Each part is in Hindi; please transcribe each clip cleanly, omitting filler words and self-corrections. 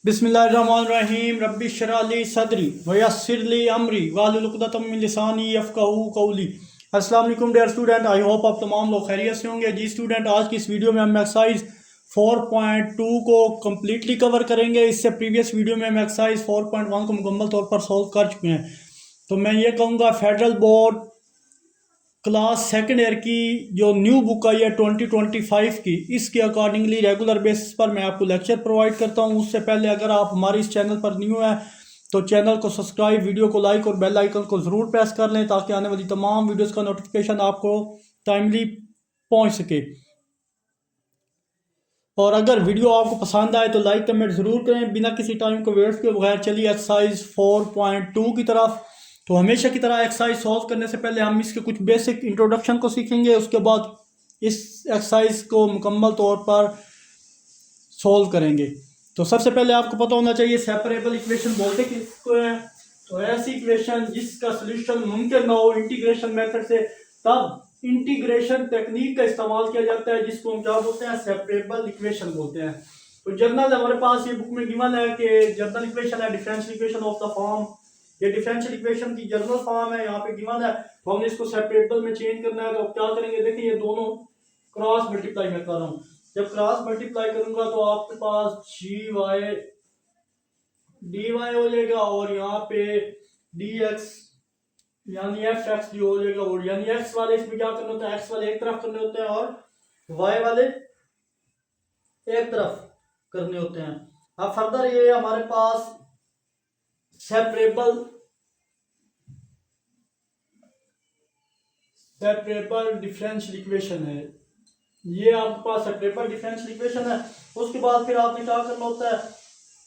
बिस्मिल्लाहिर्रहमानिर्रहीम रब्बि इश्रह ली सदरी वयस्सिर ली अमरी वाहलुल उक़दतम मिन लिसानी यफ़क़हू क़ौली। अस्सलाम वालेकुम डियर स्टूडेंट, आई होप आप तमाम लोग खैरियत से होंगे। जी स्टूडेंट, आज की इस वीडियो में हम एक्सरसाइज 4.2 को कम्प्लीटली कवर करेंगे। इससे प्रीवियस वीडियो में हम एक्सरसाइज 4.1 को मुकम्मल तौर पर सॉल्व कर चुके हैं। तो मैं ये कहूँगा federal board class second year की जो न्यू बुक आई है 2025 की, इसके अकॉर्डिंगली रेगुलर बेसिस पर मैं आपको लेक्चर प्रोवाइड करता हूं। उससे पहले अगर आप हमारे इस चैनल पर न्यू है तो चैनल को सब्सक्राइब, वीडियो को लाइक और बेल आइकन को ज़रूर प्रेस कर लें ताकि आने वाली तमाम वीडियोस का नोटिफिकेशन आपको टाइमली पहुंच सके। और अगर वीडियो आपको पसंद आए तो लाइक कमेंट ज़रूर करें। बिना किसी टाइम को वेस्ट के बगैर चलिए एक्सरसाइज 4.2 की तरफ। तो हमेशा की तरह एक्सरसाइज सॉल्व करने से पहले हम इसके कुछ बेसिक इंट्रोडक्शन को सीखेंगे, उसके बाद इस एक्सरसाइज को मुकम्मल तौर पर सॉल्व करेंगे। तो सबसे पहले आपको पता होना चाहिए सेपरेबल इक्वेशन बोलते किसको हैं। तो ऐसी इक्वेशन जिसका सोल्यूशन मुमकिन ना हो इंटीग्रेशन मेथड से, तब इंटीग्रेशन टेक्निक का इस्तेमाल किया जाता है, जिसको हम क्या बोलते हैं, सेपरेबल इक्वेशन बोलते हैं। तो जर्नल हमारे पास ये बुक में गिवन है कि जर्नल इक्वेशन है differential equation of the form. ये डिफरेंशियल इक्वेशन की जनरल फॉर्म है, यहाँ पे गिवन है। तो हमने इसको सेपरेबल में चेंज करना है। तो क्या करेंगे, देखिए ये दोनों क्रॉस मल्टीप्लाई मैं कर रहा हूँ। जब क्रॉस मल्टीप्लाई करूंगा तो आपके पास जी वाई डी वाई हो जाएगा और यहाँ पे डी एक्स यानी एफ एक्स भी हो जाएगा। और यानी एक्स वाले इसमें क्या करना होता है, एक्स वाले एक तरफ करने होते हैं और वाई वाले एक तरफ करने होते हैं। अब फर्दर ये हमारे पास सेपरेबल डिफरेंशियल इक्वेशन है। ये आपके पास सेपरेबल डिफरेंशियल इक्वेशन है। उसके बाद फिर आपने क्या करना होता है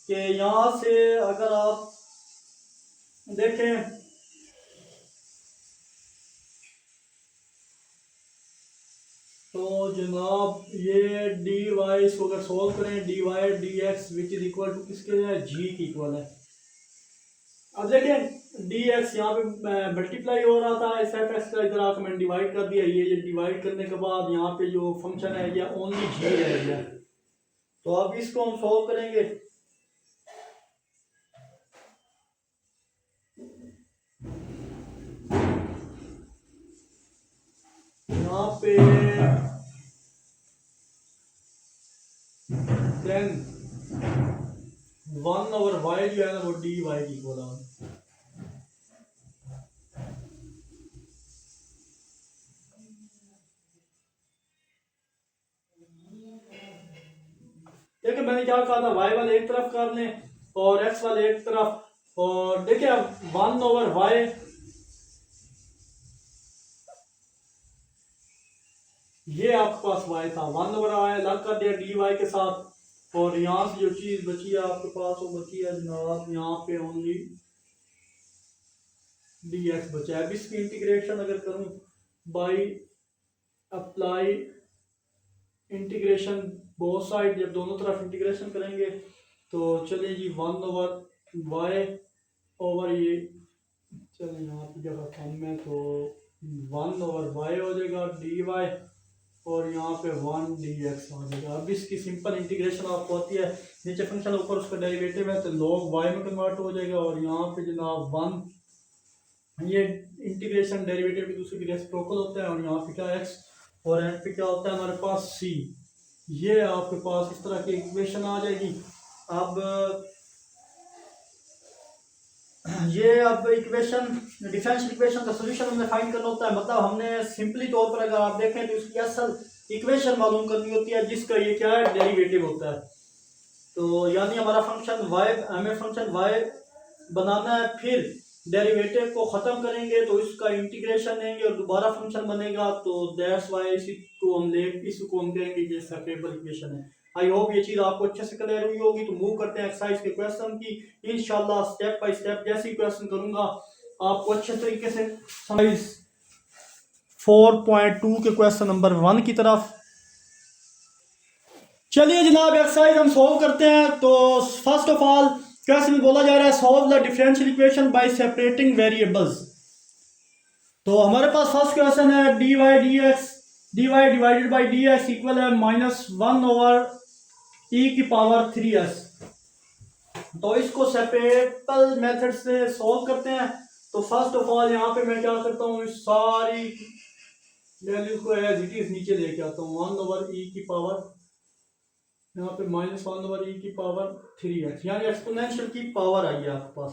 कि यहां से अगर आप देखें तो जनाब ये डी वाई इसको अगर सोल्व करें, D Y D X which is equal to किसके है, जी की इक्वल है। अब देखें डी एक्स यहाँ पे मल्टीप्लाई हो रहा था, एस एफ एक्स का इधर आकर मैंने डिवाइड कर दिया। ये डिवाइड करने के बाद यहाँ पे जो फंक्शन है ये ओनली जी रह गया। तो अब इसको हम सॉल्व करेंगे। यहाँ पे देन 1/y जो है ना वो डी वाई की इक्वल है। देखिए मैंने क्या कहा था, y वाले एक तरफ कर लें और x वाले एक तरफ। और देखिए अब 1/y ये आपके पास y था, 1/y अलग कर दिया dy के साथ। और यहाँ से जो चीज बची है आपके पास वो बची है जनाब यहाँ पे ओनली dx बचा है। अब इसकी इंटीग्रेशन अगर करूं by apply integration both side, जब दोनों तरफ इंटीग्रेशन करेंगे तो चलिए जी 1/y ओवर ये चलिए यहाँ की जगह कम है तो 1/y हो जाएगा डी वाई और यहाँ पे 1 dx हो जाएगा। अब इसकी सिंपल इंटीग्रेशन आपको होती है, नीचे फंक्शन ऊपर उसका डेरिवेटिव है तो log y में कन्वर्ट हो जाएगा। और यहाँ पे जनाब 1 ये इंटीग्रेशन डेरिवेटिव की दूसरी की रेसिप्रोकल होता है और यहाँ पे क्या x और एंड पे क्या होता है हमारे पास c। ये आपके पास इस तरह की इक्वेशन आ जाएगी। अब ये अब इक्वेशन डिफरेंशियल इक्वेशन का सॉल्यूशन हमने फाइंड करना होता है। मतलब हमने सिंपली तौर पर अगर आप देखें तो इसकी असल इक्वेशन मालूम करनी होती है जिसका ये क्या है, डेरिवेटिव होता है। तो यानी हमारा फंक्शन y, हमें फंक्शन y बनाना है, फिर डेरिवेटिव को खत्म करेंगे तो इसका इंटीग्रेशन लेंगे और दोबारा फंक्शन बनेगा। तो दैट्स वाई इसको हम कहेंगे ये सेपरेबल इक्वेशन है। आई होप ये चीज आपको अच्छे से क्लियर हुई होगी। तो मूव करते हैं एक्सरसाइज के क्वेश्चन की। इंशाल्लाह स्टेप बाय स्टेप जैसे क्वेश्चन करूंगा आपको अच्छे तरीके से समझ। 4.2 के क्वेश्चन नंबर 1 की तरफ चलिए जनाब एक्सरसाइज हम सॉल्व करते हैं। तो फर्स्ट ऑफ ऑल क्वेश्चन में बोला जा रहा है solve the differential equation by separating variables. तो हमारे पास फर्स्ट क्वेश्चन है D Y divided by D x equal है -1/e की पावर 3s। तो इसको सेपरेबल मेथड से सॉल्व करते हैं। तो फर्स्ट ऑफ ऑल यहाँ पे मैं क्या करता हूँ, इस सारी वैल्यूज को एज इट इज नीचे लेके आता हूँ। 1/e की पावर यहाँ पे -1/e की पावर 3x, यानी एक्सपोनेंशियल की पावर आई है आपके पास।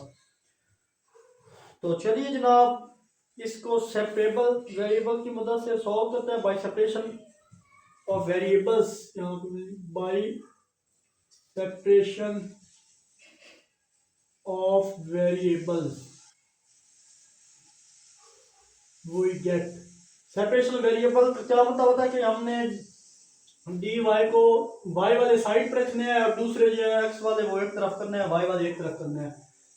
तो चलिए जनाब इसको सेपरेबल वेरिएबल की मदद से सॉल्व करते हैं बाय सेपरेशन ऑफ वेरिएबल्स। यहाँ पे by separation of variables we get. Separation variable का क्या मतलब होता है कि हमने डी वाई को वाई वाले साइड पर रखने हैं और दूसरे जो है एक्स वाले वो एक तरफ करने हैं, वाई वाले एक तरफ करने हैं।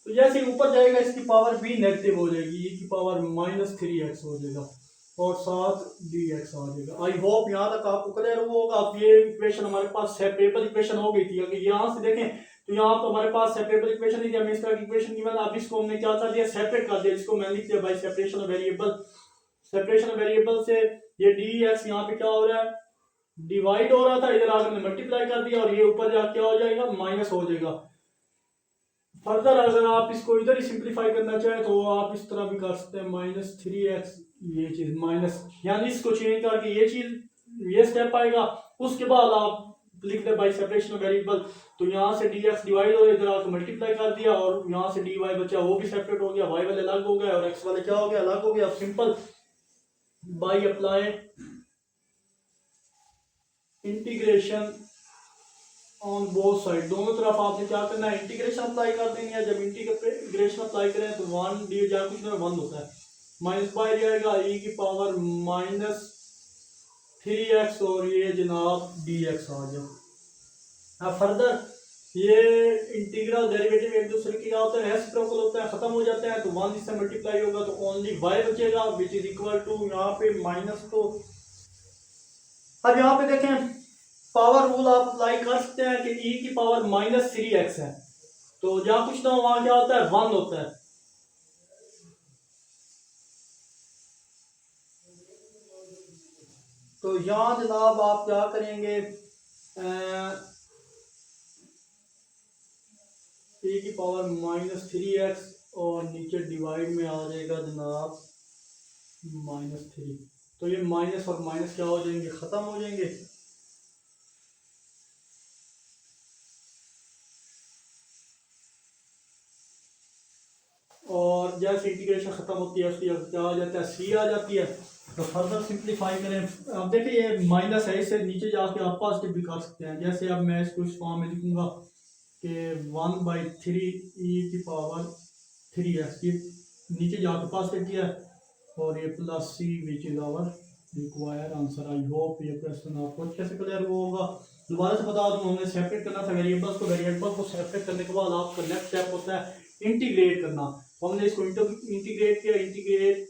तो जैसे ऊपर जाएगा इसकी पावर भी नेगेटिव हो जाएगी, e की पावर -3x हो जाएगा और साथ dx आ जाएगा। आई होप यहाँ तक आपको क्लियर होगा। अब ये इक्वेशन हमारे पास सेपरेबल इक्वेशन हो गई थी। अगर यहाँ से देखें तो यहाँ तो हमारे पास सेपरेबल इक्वेशन नहीं थी, हमने इस तरह की इक्वेशन की मैंने अब इसको हमने क्या कर दिया, सेपरेट कर दिया। इसको मैंने लिख दिया by separation of variable. Separation of variable से ये dx यहाँ पे क्या हो रहा है, डिवाइड हो रहा था, इधर आकर हमने मल्टीप्लाई कर दिया और ये ऊपर जाकर क्या हो जाएगा, माइनस हो जाएगा। फर्दर अगर आप इसको इधर ही सिंप्लीफाई करना चाहें तो आप इस तरह भी कर सकते हैं, -3x ये चीज माइनस, यानी इसको चेंज करके ये चीज ये स्टेप आएगा। उसके बाद आप लिख दे बाई सेपरेशन ऑफ वेरिएबल। तो यहाँ से dx डिवाइड हो, इधर आकर मल्टीप्लाई कर दिया और यहाँ से dy बचा वो भी सेपरेट हो गया, y वाले अलग हो गए और x वाले क्या हो गया, अलग हो गया। Simple by apply integration on both side, दोनों तरफ आपने क्या करना है, इंटीग्रेशन अप्लाई कर देनी है। जब इंटीग्रेशन अप्लाई करें तो 1 डी जहाँ कुछ में 1 होता है, माइनस बाई जाएगा e की पावर -3x और ये जनाब dx आ गया। अब फर्दर ये इंटीग्रल डेरिवेटिव एक दूसरे के क्या होते हैं, रेसिप्रोकल होते हैं, खत्म हो जाते हैं। तो 1 इससे मल्टीप्लाई होगा तो ओनली y बचेगा विच इज इक्वल टू यहाँ पे माइनस। तो अब यहाँ पे देखें पावर रूल आप अप्लाई कर सकते हैं कि e की पावर -3x है, तो जहां कुछ ना हो वहां क्या होता है, 1 होता है। तो यहाँ जनाब आप क्या करेंगे, e की पावर -3x और नीचे डिवाइड में आ जाएगा जनाब -3। तो ये माइनस और माइनस क्या हो जाएंगे, खत्म हो जाएंगे। और जैसे इंटीग्रेशन खत्म होती है उसकी क्या आ जाता है, सी आ जाती है। तो फर्दर सिंप्लीफाई करें, अब देखिए ये माइनस है, इससे नीचे जाके आप पॉजिटिव भी कर सकते हैं। जैसे अब मैं इसको इस फॉर्म में लिखूंगा कि 1/3 e की पावर 3x, ये नीचे जाके पॉजिटिव किया और ये plus c which is our required answer. I hope ये क्वेश्चन आपको अच्छे से क्लियर होगा। दोबारा से बता दूं, हमने सेपरेट करना था वेरिएबल्स को। वेरिएबल को सेपरेट करने के बाद आपका नेक्स्ट स्टेप होता है इंटीग्रेट करना। तो हमने इसको इंटीग्रेट किया, इंटीग्रेट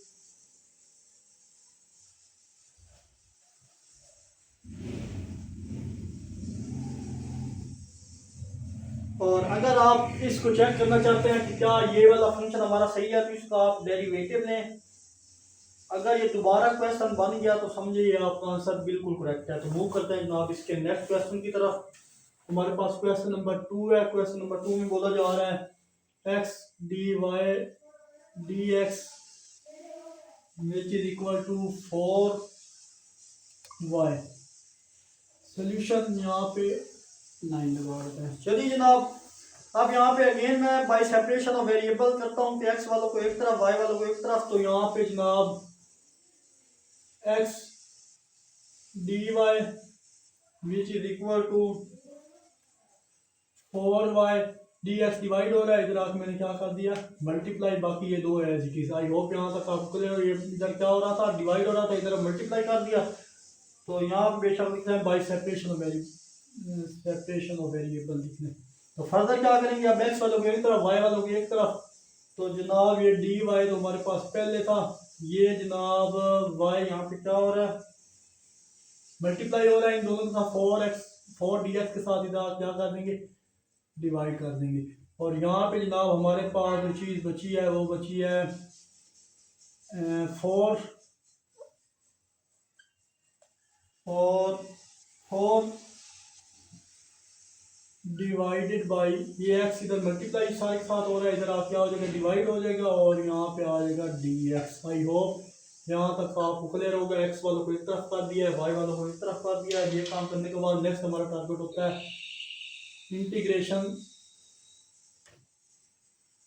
और अगर आप इसको चेक करना चाहते हैं कि क्या ये वाला फंक्शन हमारा सही है तो इसका आप डेरिवेटिव लें। अगर ये दोबारा क्वेश्चन बन गया तो समझिए आपका आंसर बिल्कुल करेक्ट है। तो मूव करते हैं जनाब इसके नेक्स्ट क्वेश्चन की तरफ। हमारे पास क्वेश्चन नंबर 2 है। क्वेश्चन नंबर 2 में बोला जा रहा है x dy dx which is equal to 4y। Solution यहाँ पे 9 लगा देते हैं। चलिए जनाब अब यहाँ पे अगेन मैं बाय सेपरेशन ऑफ वेरिएबल करता हूँ कि x वालों को एक तरफ y वालों को एक तरफ। तो यहाँ पे जनाब x dy which is equal to 4y dx divide हो रहा है, इधर आके मैंने क्या कर दिया, मल्टीप्लाई। बाकी ये दो है as it is. I hope यहाँ तक आपको क्लियर। ये इधर क्या हो रहा था, डिवाइड हो रहा था, इधर मल्टीप्लाई कर दिया। तो यहाँ पे बेशक लिखना है बाय सेपरेशन ऑफ वेरिएबल लिखने। तो फर्दर क्या करेंगे, अब x वालों की एक तरफ y वालों की एक तरफ। तो जनाब ये dy तो हमारे पास पहले था, ये जनाब y यहाँ पे क्या हो रहा है, मल्टीप्लाई हो रहा है इन दोनों के साथ 4 dx के साथ। इधर क्या कर देंगे, डिवाइड कर देंगे। और यहाँ पे जनाब हमारे पास जो चीज़ बची है वो बची है 4 और 4 डिवाइडेड बाई ये एक्स इधर मल्टीप्लाई सारे के साथ हो रहा है, इधर आप क्या हो जाएगा डिवाइड हो जाएगा और यहाँ पे आ जाएगा डी एक्स। आई होप यहाँ तक आपको क्लियर होगा। एक्स वालों को एक तरफ कर दिया है, वाई वालों को एक तरफ कर दिया है। ये काम करने के बाद नेक्स्ट हमारा टारगेट होता है इंटीग्रेशन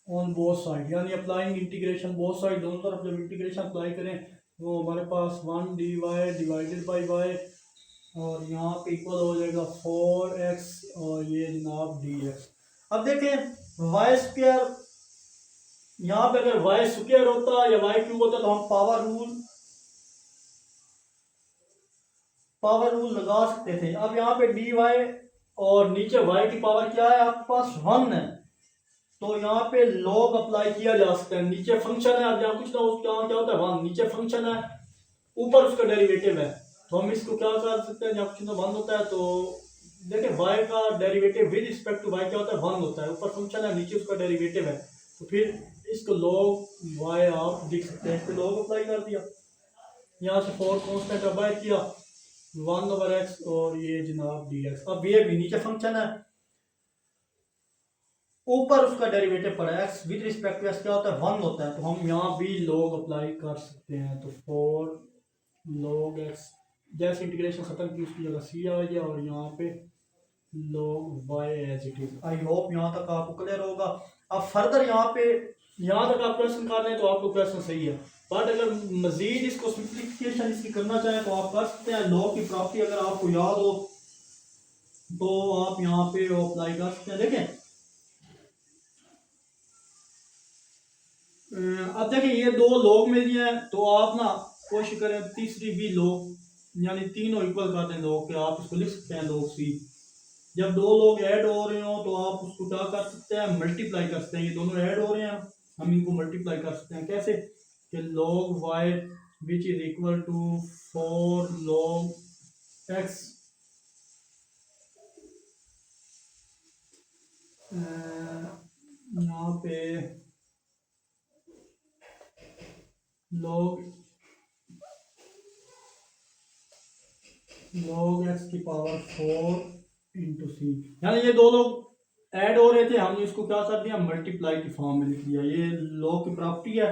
ऑन बोथ साइड, यानी अप्लाइंग इंटीग्रेशन बोथ साइड, दोनों तरफ जब इंटीग्रेशन अप्लाई करें तो हमारे पास 1 D Y divided by Y और यहाँ पे इक्वल हो जाएगा 4x और ये जनाब dx। अब देखें वाई स्क्वायर, यहाँ पे अगर वाई स्क्वायर होता या वाई क्यूब होता तो हम पावर रूल लगा सकते थे। अब यहाँ पे डी वाई और नीचे वाई की पावर क्या है आपके पास 1 है, तो यहाँ पे लॉग अप्लाई किया जा सकता है। नीचे फंक्शन है, अब यहाँ कुछ ना उसका क्या होता है 1, नीचे फंक्शन है ऊपर उसका डेरिवेटिव है, तो हम इसको क्या कर सकते हैं, जब कुछ ना 1 होता है तो देखिए y का derivative with respect to y क्या होता है 1 होता है, ऊपर फंक्शन है नीचे उसका डेरिवेटिव है, तो फिर इसको log y आप लिख सकते हैं। इस पे log अप्लाई कर दिया, यहाँ से 4 कांस्टेंट अप्लाई किया 1/x और ये जनाब dx। अब ये भी नीचे फंक्शन है ऊपर उसका डेरिवेटिव पड़ा है x with respect to x क्या होता है 1 होता है, तो हम यहाँ भी log अप्लाई कर सकते हैं। तो 4 log x, जैसे इंटीग्रेशन खत्म की उसकी जगह c आ गया और यहाँ पे log y as it is. I hope यहाँ तक आपको क्लियर होगा। अब फर्दर यहाँ तक आप क्वेश्चन कर रहे हैं तो आपको क्वेश्चन सही है, बट अगर मजीद इसको सिंप्लीफिकेशन इसकी करना चाहें तो आप कर सकते हैं। लॉ की प्रॉपर्टी अगर आपको याद हो तो आप यहाँ पे अप्लाई कर सकते हैं। देखें अब देखिए ये 2 लॉग मिल जाए तो आप ना कोशिश करें तीसरी भी लॉग, यानी तीनों इक्वल कर दें लॉग के, आप इसको लिख सकते हैं log c। जब 2 लोग ऐड हो रहे हो तो आप उसको क्या कर सकते हैं मल्टीप्लाई कर सकते हैं, ये दोनों ऐड हो रहे हैं हम इनको मल्टीप्लाई कर सकते हैं। कैसे कि log y which is equal to 4 log x यहाँ पे log x की पावर 4 इंटू सी, यानी ये 2 लोग ऐड हो रहे थे हमने इसको क्या कर दिया मल्टीप्लाई की फॉर्म में लिख दिया। ये log की प्रॉपर्टी है।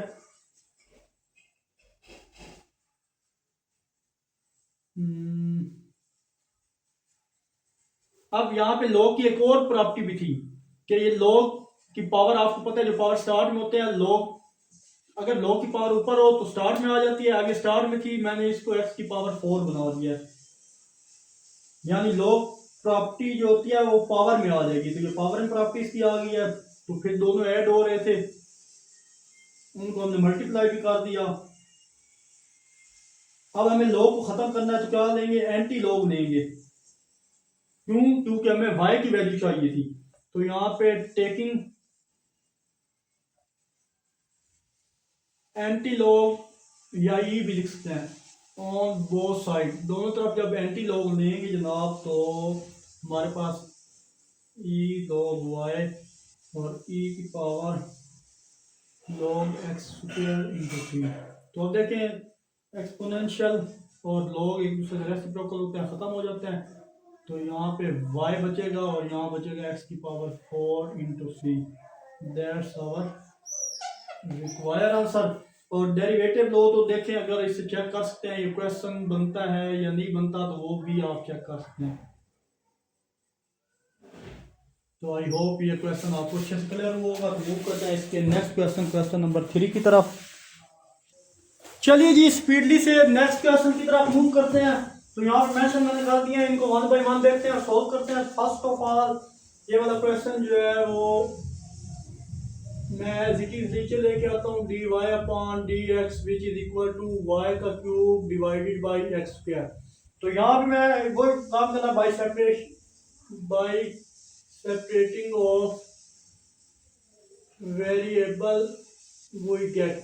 अब यहाँ पे log की एक और प्रॉपर्टी भी थी कि ये log की पावर आपको पता है जो पावर स्टार्ट में होते हैं, log अगर log की पावर ऊपर हो तो स्टार्ट में आ जाती है, आगे स्टार्ट में थी मैंने इसको x की पावर 4 बना दिया है, यानी log प्रॉपर्टी जो होती है वो पावर में आ जाएगी। तो ये पावर में प्रॉपर्टी इसकी आ गई है, तो फिर दोनों ऐड हो रहे थे उनको हमने मल्टीप्लाई भी कर दिया। अब हमें log को खत्म करना है तो क्या लेंगे एंटी log लेंगे, क्यों क्योंकि हमें y की वैल्यू चाहिए थी। तो यहाँ पे टेकिंग एंटी लॉग या ई भी लिख सकते हैं ऑन बोथ साइड, दोनों तरफ जब एंटी लॉग लेंगे जनाब तो हमारे पास ई log y और ई की power log x square into 3। तो अब देखें एक्सपोनेंशियल और log एक दूसरे से रेसिप्रोकल होते हैं ख़त्म हो जाते हैं, तो यहाँ पे y बचेगा और यहाँ बचेगा x की power 4 into 3। That's our required answer. और डेरिवेटिव लो तो देखें अगर इसे चेक कर सकते हैं ये क्वेश्चन बनता है या नहीं बनता, तो वो भी आप चेक कर सकते हैं। तो आई होप ये क्वेश्चन आपको अच्छे से क्लियर होगा। तो मूव करते हैं इसके नेक्स्ट क्वेश्चन, क्वेश्चन नंबर 3 की तरफ। चलिए जी स्पीडली से नेक्स्ट क्वेश्चन की तरफ मूव करते हैं। तो यहाँ पर मेंशन मैंने कर दिया है, इनको 1 बाय 1 देखते हैं और सॉल्व करते हैं। फर्स्ट ऑफ ऑल ये वाला क्वेश्चन जो है वो मैं एज इट इज नीचे लेके आता हूँ dy upon dx which is equal to y का cube divided by X square. तो यहाँ पे मैं वो काम करना by separating of variable we get.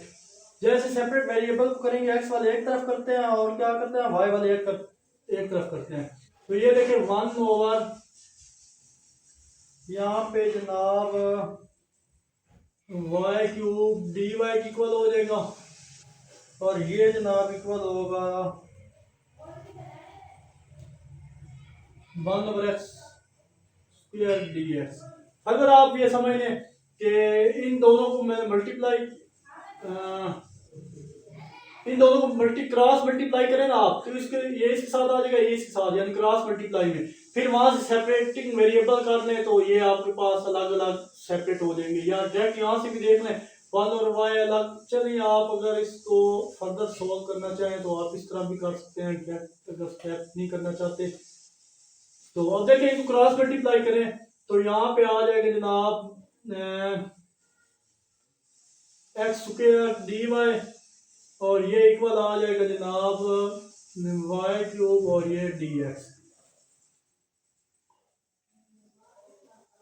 जैसे सेपरेट वेरिएबल को करेंगे x वाले एक तरफ करते हैं और क्या करते हैं y वाले एक तरफ करते हैं। तो ये देखिए 1 ओवर यहाँ पे जनाब y क्यूब dy की इक्वल हो जाएगा और ये जनाब इक्वल होगा 1/x स्क्वायर डी एक्स। अगर आप ये समझ लें कि इन दोनों को मैं मल्टीप्लाई इन दोनों को क्रॉस मल्टीप्लाई करें ना आप, तो इसके ये इसके साथ आ जाएगा, ये इसके साथ, यानी क्रॉस मल्टीप्लाई में फिर वहां से सेपरेटिंग वेरिएबल कर लें तो ये आपके पास अलग अलग सेपरेट हो जाएंगे। या डायरेक्ट यहाँ से भी देख लें वन और वाई अलग। चलिए आप अगर इसको फर्दर सोल्व करना चाहें तो आप इस तरह भी कर सकते हैं, डायरेक्ट अगर स्टेप नहीं करना चाहते तो। अब देखिए इसको क्रॉस मल्टीप्लाई करें तो यहाँ पे आ जाएगा जनाब एक्स स्क्वायर डी वाई, और ये इक्वल आ जाएगा जनाब वाई क्यूब और ये डी एक्स।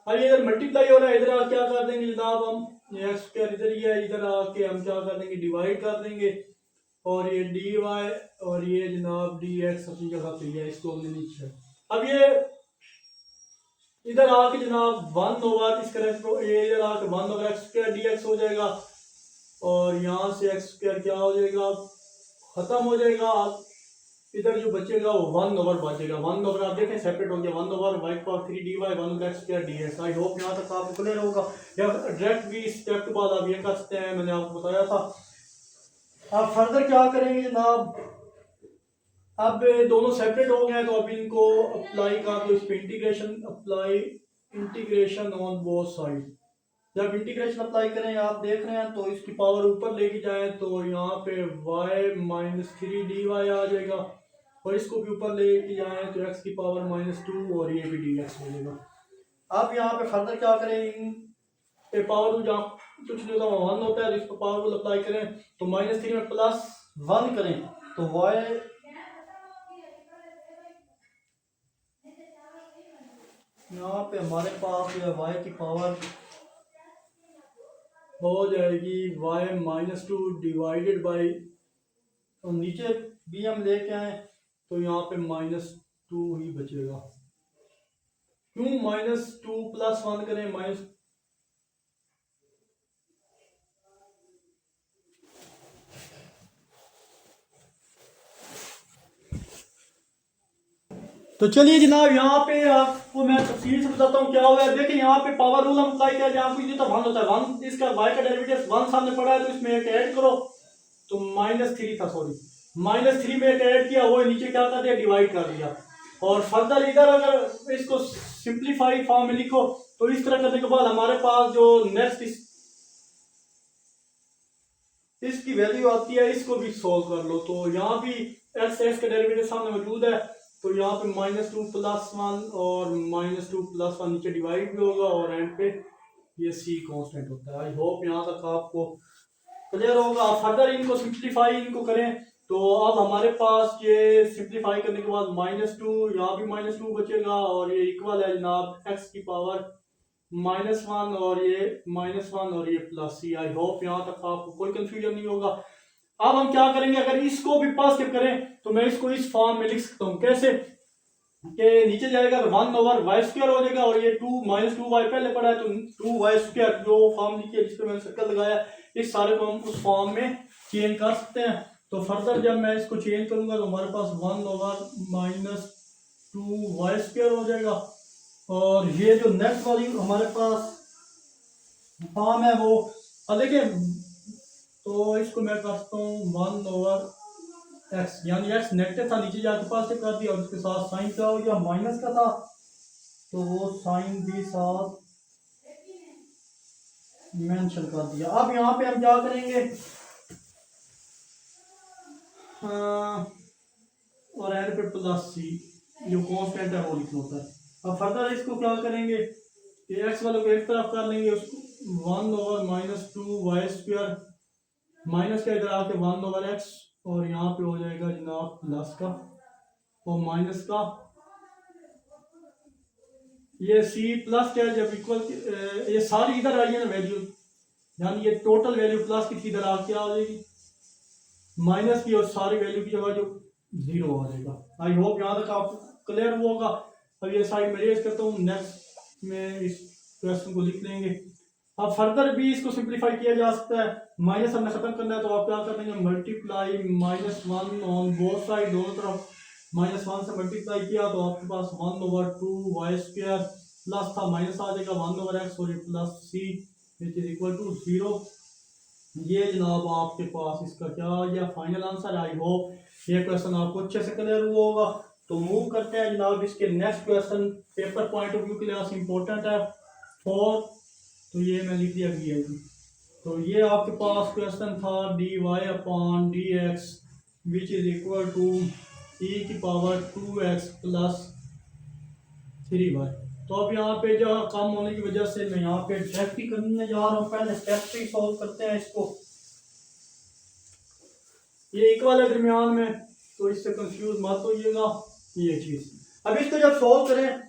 अब ये इधर मल्टीप्लाई हो रहा है, इधर आके क्या कर देंगे जनाब हम एक्स स्क्वायर इधर ही है, इधर आके हम क्या कर देंगे डिवाइड कर देंगे, और ये डी वाई और ये जनाब डी एक्स अपनी जगह पे है, इसको हमने नीचे। अब ये इधर आके जनाब वन ओवर इसका ये इधर आके one over X square D x हो जाएगा, और यहाँ से एक्स स्क्वायर क्या हो जाएगा खत्म हो जाएगा। इधर जो बचेगा वो वन ओवर बचेगा, वन ओवर आप देखें सेपरेट हो गया, one over Y power 3 D Y one over X square D X. I hope यहाँ तक आपको क्लियर होगा। या डायरेक्ट भी स्टेप के बाद आप ये कर सकते हैं, मैंने आपको बताया था। आप फर्दर क्या करेंगे जनाब, अब दोनों सेपरेट हो गए तो अब इनको अप्लाई कर दो, इस पर integration apply, integration on both side. जब इंटीग्रेशन अप्लाई करें आप देख रहे हैं तो इसकी पावर ऊपर लेके जाए तो यहाँ पे y माइनस 3 डी वाई आ जाएगा, और इसको भी ऊपर लेके जाए तो x की पावर -2 और ये भी डी एक्स हो जाएगा। आप यहाँ पे फर्दर क्या करें, इन पे पावर जहाँ कुछ नहीं होता वहाँ 1 होता है, तो इसको पावर अप्लाई करें तो -3 में +1 करें तो y यहाँ पे हमारे पास y की पावर हो जाएगी y-2 डिवाइडेड बाई, तो नीचे भी हम लेके आए तो यहाँ पे -2 ही बचेगा। क्यों -2 +1 करें माइनस, तो चलिए जनाब यहाँ पे आपको मैं तफसील से बताता हूँ क्या हुआ है। देखिए यहाँ पे पावर रूल हम अप्लाई किया, जहाँ कुछ नहीं तो 1 होता है, 1 इसका y का डेरिवेटिव 1 सामने पड़ा है तो इसमें एक ऐड करो, तो -3 था, सॉरी -3 में एक ऐड किया, वो नीचे क्या कर दिया डिवाइड कर दिया। और फर्दर इधर अगर इसको सिंप्लीफाई फॉर्म में लिखो तो इस तरह करने के बाद हमारे पास जो नेक्स्ट इसकी वैल्यू आती है, इसको भी सोल्व कर लो। तो यहाँ भी x का डेरिवेटिव सामने मौजूद है, तो यहाँ पे -2 +1 और -2 +1 नीचे डिवाइड भी होगा, और एंड पे ये c कांस्टेंट होता है। आई होप यहाँ तक आपको क्लियर होगा। आप फर्दर इनको सिंप्लीफाई इनको करें तो अब हमारे पास ये सिंप्लीफाई करने के बाद -2, यहाँ भी -2 बचेगा, और ये इक्वल है जनाब x की पावर -1 और ये -1 और ये +c। आई होप यहाँ तक आपको कोई कंफ्यूजन नहीं होगा। अब हम क्या करेंगे, अगर इसको भी पॉजिटिव करें तो मैं इसको इस फॉर्म में लिख सकता हूँ, कैसे कि नीचे जाएगा 1 ओवर वाई स्क्वायर हो जाएगा, और ये 2 -2y पहले पड़ा है तो 2y स्क्वायर जो फॉर्म लिखी जिस पे मैंने सर्कल लगाया, इस सारे को हम उस फॉर्म में चेंज कर सकते हैं। तो फर्दर जब मैं इसको चेंज करूंगा तो हमारे पास 1 ओवर -2y स्क्वायर हो जाएगा, और ये जो नेक्स्ट वैल्यू हमारे पास फॉर्म है वो देखिए, तो इसको मैं कर सकता हूँ 1 ओवर एक्स, यानी एक्स नेगेटिव था नीचे जाके पॉजिटिव कर दिया, और उसके साथ साइन क्या हो गया माइनस का था तो वो साइन भी साथ मेंशन कर दिया। अब यहाँ पे हम क्या करेंगे, और एंड पे +c जो कांस्टेंट है वो लिखना होता है। अब फर्दर इसको क्या करेंगे कि एक्स वालों को एक तरफ कर लेंगे, उसको 1 ओवर -2y स्क्वायर माइनस का इधर आके 1 ओवर एक्स, और यहाँ पे हो जाएगा जनाब प्लस का और माइनस का, ये c प्लस क्या जब इक्वल ये सारी इधर आई है ना वैल्यू, यानी ये टोटल वैल्यू प्लस की इधर आके आ जाएगी माइनस की, और सारी वैल्यू की जगह जो 0 आ जाएगा। आई होप यहाँ तक आप क्लियर होगा। अब ये साइड में रेज करता हूँ, नेक्स्ट में इस क्वेश्चन को लिख लेंगे। अब फर्दर भी इसको सिंप्लीफाई किया जा सकता है, माइनस हमने खत्म करना है तो आप क्या कर देंगे मल्टीप्लाई -1 ऑन बोथ साइड, दोनों तरफ -1 से मल्टीप्लाई किया तो आपके पास 1 ओवर 2y स्क्वायर प्लस था माइनस आ जाएगा 1/x और ये plus C which is equal to 0। ये जनाब आपके पास इसका क्या आ गया फाइनल आंसर। आई होप ये क्वेश्चन आपको अच्छे से क्लियर हुआ होगा। तो मूव करते हैं जनाब इसके next question, paper point of view के लिए इंपॉर्टेंट है 4। तो ये मैं लिख दिया गया है। तो ये आपके पास क्वेश्चन था dy/dx which is equal to e⁻² x plus 3y। तो अब यहाँ पे जो कम होने की वजह से मैं यहाँ पे डायरेक्ट ही करने जा रहा हूँ। पहले स्टेप से ही सॉल्व करते हैं इसको। ये इक्वल है दरमियान में, तो इससे कंफ्यूज मत होइएगा ये चीज। अब इसको जब सॉल्व करें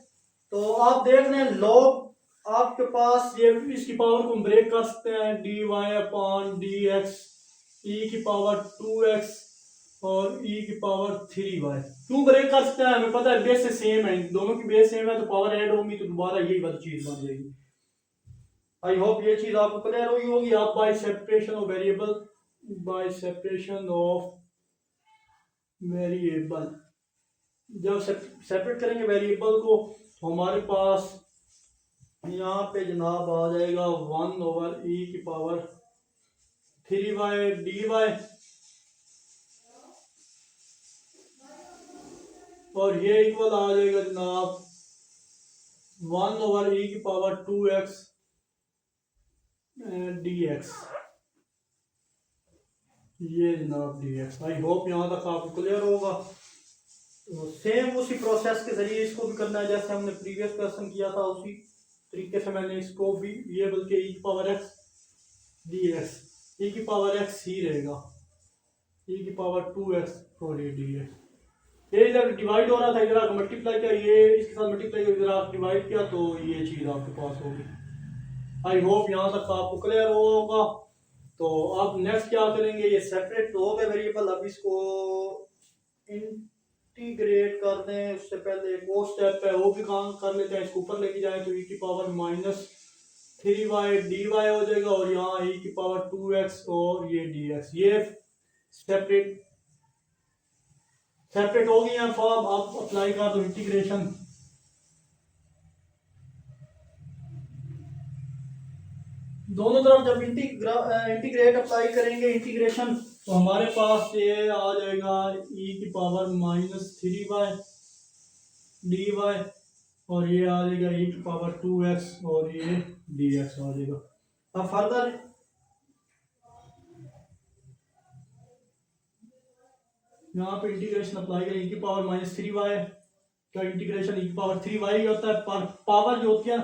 तो आप देख लें लॉग आपके पास ये इसकी पावर को हम ब्रेक कर सकते हैं dy/dx e⁻²x और e⁻3y। क्यों ब्रेक कर सकते हैं? हमें पता है बेस से सेम है, दोनों की बेस सेम है तो पावर ऐड होगी तो दोबारा यही वाली चीज बन जाएगी। आई होप ये चीज आपको क्लियर हुई होगी। आप बाय सेपरेशन ऑफ वेरिएबल जब सेपरेट करेंगे वेरिएबल को तो हमारे पास यहाँ पे जनाब आ जाएगा 1/e⁻3y dy और ये इक्वल आ जाएगा जनाब 1/e⁻²x dx। ये जनाब dx। आई होप यहाँ तक आपको क्लियर होगा। तो सेम उसी प्रोसेस के जरिए इसको भी करना है जैसे हमने प्रीवियस क्वेश्चन किया था, उसी तरीके से मैंने इसको भी ये बल्कि e⁻x dx e⁻x ही रहेगा e⁻²x और ये dx। ये इधर डिवाइड हो रहा था, इधर मल्टीप्लाई किया, ये इसके साथ मल्टीप्लाई किया, इधर आप डिवाइड किया तो ये चीज आपके पास होगी। आई होप यहाँ तक आपको क्लियर होगा। तो अब नेक्स्ट क्या करेंगे, ये सेपरेट तो हो गए वेरिएबल, अब इसको इंटीग्रेट कर दें। उससे पहले एक और स्टेप है वो भी काम कर लेते हैं। इसको ऊपर लेके जाए तो e⁻³ dy हो जाएगा और यहाँ e⁻²x और ये dx। ये सेपरेट हो गई है फॉर्म। आप अप्लाई कर दो इंटीग्रेशन। दोनों तरफ जब इंटीग्रेट अप्लाई करेंगे इंटीग्रेशन तो हमारे पास ये आ जाएगा e⁻³ dy और ये आ जाएगा e⁻²x और ये dx आ जाएगा। अब फर्दर यहाँ पे इंटीग्रेशन अप्लाई करें e⁻³ का इंटीग्रेशन e⁻3y होता है, पर पावर जो होती है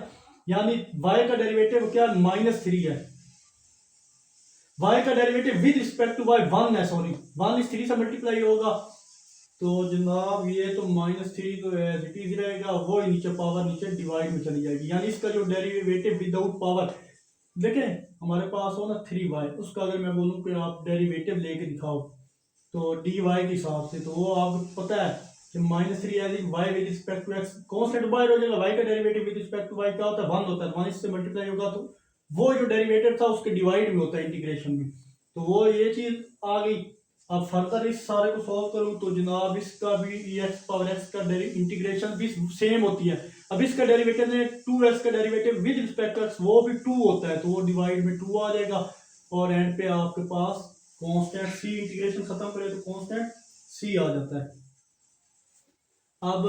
यानी y का डेरिवेटिव क्या -3 है। y का derivative with respect to y 1 है, सॉरी 1 इस 3 से मल्टीप्लाई होगा तो जनाब ये तो -3 तो एज इट इज रहेगा, वो ही नीचे पावर नीचे डिवाइड में चली जाएगी। यानी इसका जो डेरिवेटिव विदाउट पावर देखें हमारे पास हो ना 3y, उसका अगर मैं बोलूँ कि आप डेरिवेटिव लेके दिखाओ तो dy के हिसाब से तो वो आपको पता है कि -3 as in y with respect to x constant बाहर हो जाएगा। y का derivative with respect to y क्या होता है 1 होता है, 1 इससे मल्टीप्लाई होगा तो वो जो डेरिवेटिव था उसके डिवाइड में होता है इंटीग्रेशन में, तो वो ये चीज आ गई। अब फर्दर इस सारे को सॉल्व करूं तो जनाब इसका भी e⁻x का इंटीग्रेशन भी सेम होती है। अब इसका डेरिवेटिव है 2x का derivative with respect to x वो भी 2 होता है तो वो डिवाइड में 2 आ जाएगा और एंड पे आपके पास कांस्टेंट c, इंटीग्रेशन खत्म करें तो कांस्टेंट c आ जाता है। अब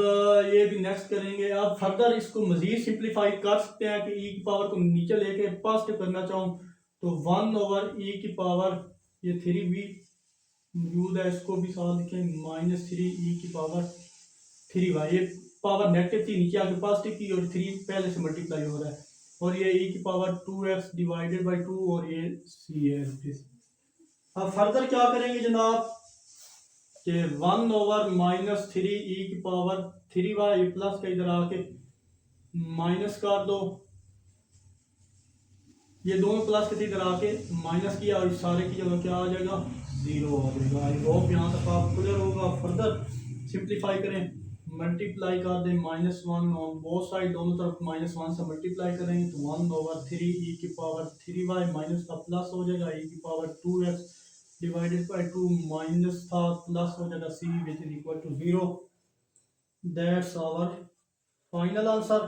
ये भी नेक्स्ट करेंगे। अब फर्दर इसको मजीद सिंप्लीफाई कर सकते हैं कि e की पावर को नीचे लेके पॉजिटिव करना चाहूँ तो 1/e की पावर ये 3 भी मौजूद है, इसको भी साथ लिखें -3e की पावर 3y। ये पावर नेगेटिव थी नीचे आके पॉजिटिव की और 3 पहले से मल्टीप्लाई हो रहा है और ये e की पावर 2x डिवाइडेड बाई 2 और ये c है। अब फर्दर क्या करेंगे जनाब कि 1/-3e की पावर 3y प्लस का इधर आके माइनस कर दो, ये दोनों प्लस के इधर आके माइनस किया और इस सारे की जगह क्या आ जाएगा 0 आ जाएगा। आई होप यहाँ तक आप क्लियर होगा। फर्दर सिंप्लीफाई करें, मल्टीप्लाई कर दें -1 ऑन बोथ साइड, दोनों तरफ -1 से मल्टीप्लाई करेंगे तो 1/3e की पावर 3y माइनस का प्लस हो जाएगा e की power 2x divided by 2 minus था प्लस हो जाएगा c which is equal to 0। That's our final answer.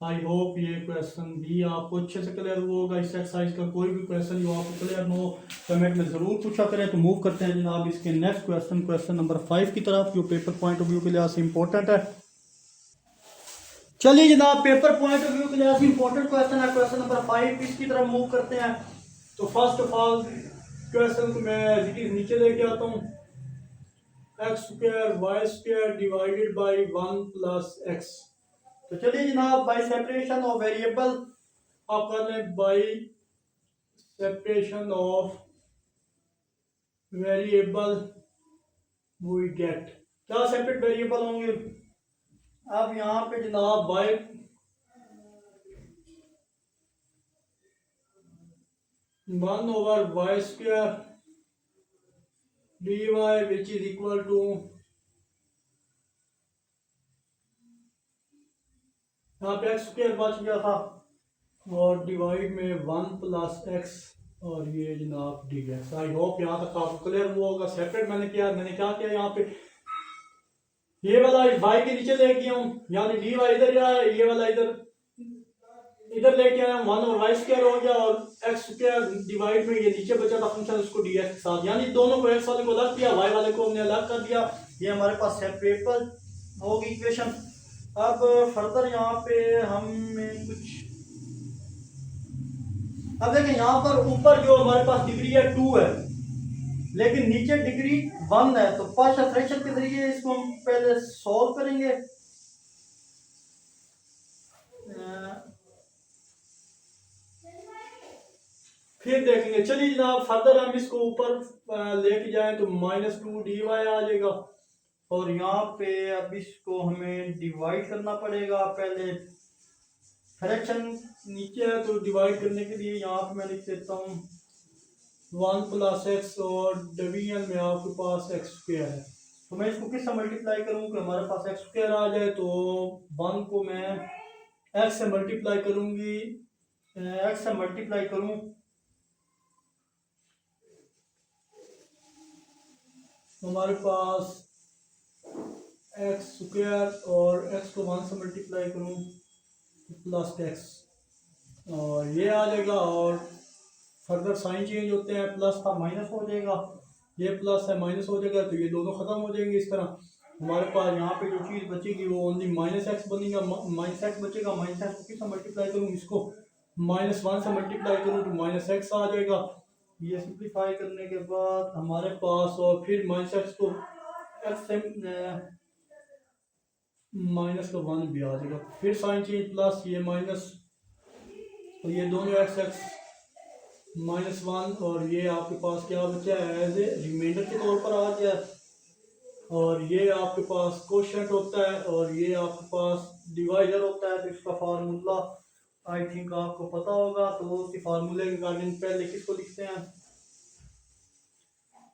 I hope ये क्वेश्चन भी आपको अच्छे से क्लियर हुआ होगा। इस एक्सरसाइज का कोई भी क्वेश्चन जो आपको क्लियर न हो कमेंट में ज़रूर पूछा करें। तो मूव करते हैं जनाब इसके नेक्स्ट क्वेश्चन, क्वेश्चन नंबर 5 की तरफ, जो पेपर पॉइंट ऑफ व्यू के लिहाज से इंपॉर्टेंट है। चलिए जनाब, पेपर पॉइंट ऑफ व्यू के लिहाज से इंपॉर्टेंट क्वेश्चन है, क्वेश्चन नंबर 5, इसकी तरफ मूव करते हैं। तो फर्स्ट ऑफ ऑल क्वेश्चन को मैं नीचे लेके आता हूँ। X square Y square divided by 1 plus X. तो चलिए जनाब, बाई सेपरेशन ऑफ वेरिएबल आप कर लें, by separation of variable we get. क्या सेपरेट वेरिएबल होंगे? अब यहाँ पे जनाब by 1 over y square dy which is equal to, यहाँ पे एक्स स्क्वायर बच गया था और डिवाइड में 1 प्लस एक्स और ये जनाब डी एक्स। आई होप यहाँ तक आपको क्लियर हुआ होगा। सेपरेट मैंने क्या किया यहाँ पे, ये वाला वाई के नीचे ले गया हूँ, यानी डी वाई इधर आया, ये वाला इधर लेके आया, 1 और वाई स्क्वायर हो गया और एक्स स्क्वायर डिवाइड में ये नीचे बचा था फंक्शन, उसको डी एक्स के साथ, यानी दोनों को एक्स वाले को अलग किया, वाई वाले को हमने अलग कर दिया। ये हमारे पास सेपरेबल होगी इक्वेशन। अब फर्दर यहाँ पे हम कुछ, अब देखें यहाँ पर ऊपर जो हमारे पास डिग्री है 2 है, लेकिन नीचे डिग्री 1 है। तो पार्शियल फ्रैक्शन के जरिए इसको हम पहले सॉल्व करेंगे। फिर देखेंगे। चलिए जनाब, फर्दर हम इसको ऊपर लेके जाएं तो -2 dy आ जाएगा और यहाँ पे अब इसको हमें डिवाइड करना पड़ेगा। पहले फ्रैक्शन नीचे है तो डिवाइड करने के लिए यहाँ पे मैं लिख देता हूँ 1 प्लस एक्स और डिवीजन में आपके पास एक्स स्क्वायर है। तो मैं इसको किससे मल्टीप्लाई करूँ कि हमारे पास एक्स स्क्वायर आ जाए? तो 1 को मैं एक्स से मल्टीप्लाई करूँगी, एक्स से मल्टीप्लाई करूँ तो हमारे पास एक्स स्क्वायर और एक्स को 1 से मल्टीप्लाई करूँ प्लस एक्स और ये आ जाएगा। और फर्दर साइन चेंज होते हैं, प्लस था माइनस हो जाएगा, ये प्लस है माइनस हो जाएगा, तो ये दोनों खत्म हो जाएंगे। इस तरह हमारे पास यहाँ पे जो चीज़ बचेगी वो ओनली माइनस एक्स बनेगा, माइनस एक्स बचेगा। माइनस एक्स को किससे मल्टीप्लाई करूँ? इसको -1 से मल्टीप्लाई करूँ तो माइनस एक्स आ जाएगा। ये सिंप्लीफाई करने के बाद हमारे पास, और फिर माइनस एक्स को एक्स से माइनस का 1 भी आ जाएगा, फिर साइन चेंज प्लस ये माइनस, तो ये दोनों एक्स एक्स -1 और ये आपके पास क्या बचा है एज ए रिमाइंडर के तौर पर आ गया। और ये आपके पास कोशेंट होता है और ये आपके पास डिवाइजर होता है। तो इसका फार्मूला आई थिंक आपको पता होगा, तो उसी फार्मूले के अकॉर्डिंग पहले किसको लिखते हैं।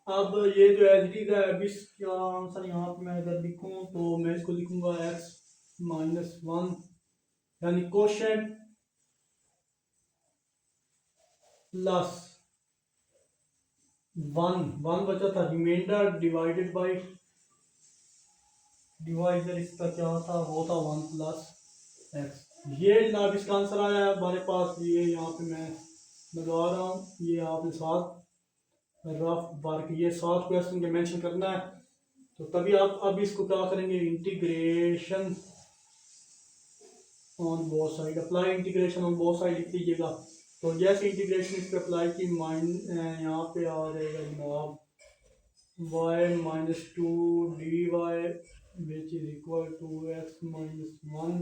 अब ये जो एच डी का है, इसका आंसर यहाँ पे मैं अगर लिखूँ तो मैं इसको लिखूंगा x -1, यानी कोशेंट प्लस 1 बचा था रिमाइंडर डिवाइडेड बाय डिवाइजर, इसका क्या था, वो था 1 प्लस एक्स। ये जनाब इसका आंसर आया है हमारे पास। ये यहाँ पे मैं लगा रहा हूँ, ये आपने साथ रफ वर्क, ये 7 क्वेश्चन के मेंशन करना है। तो तभी आप अब इसको क्या करेंगे, integration on both side, apply integration on both side लिख लीजिएगा। तो जैसे इंटीग्रेशन इस पर अप्लाई की, यहाँ पे आ जाएगा जनाब y -2 dy which is equal to x -1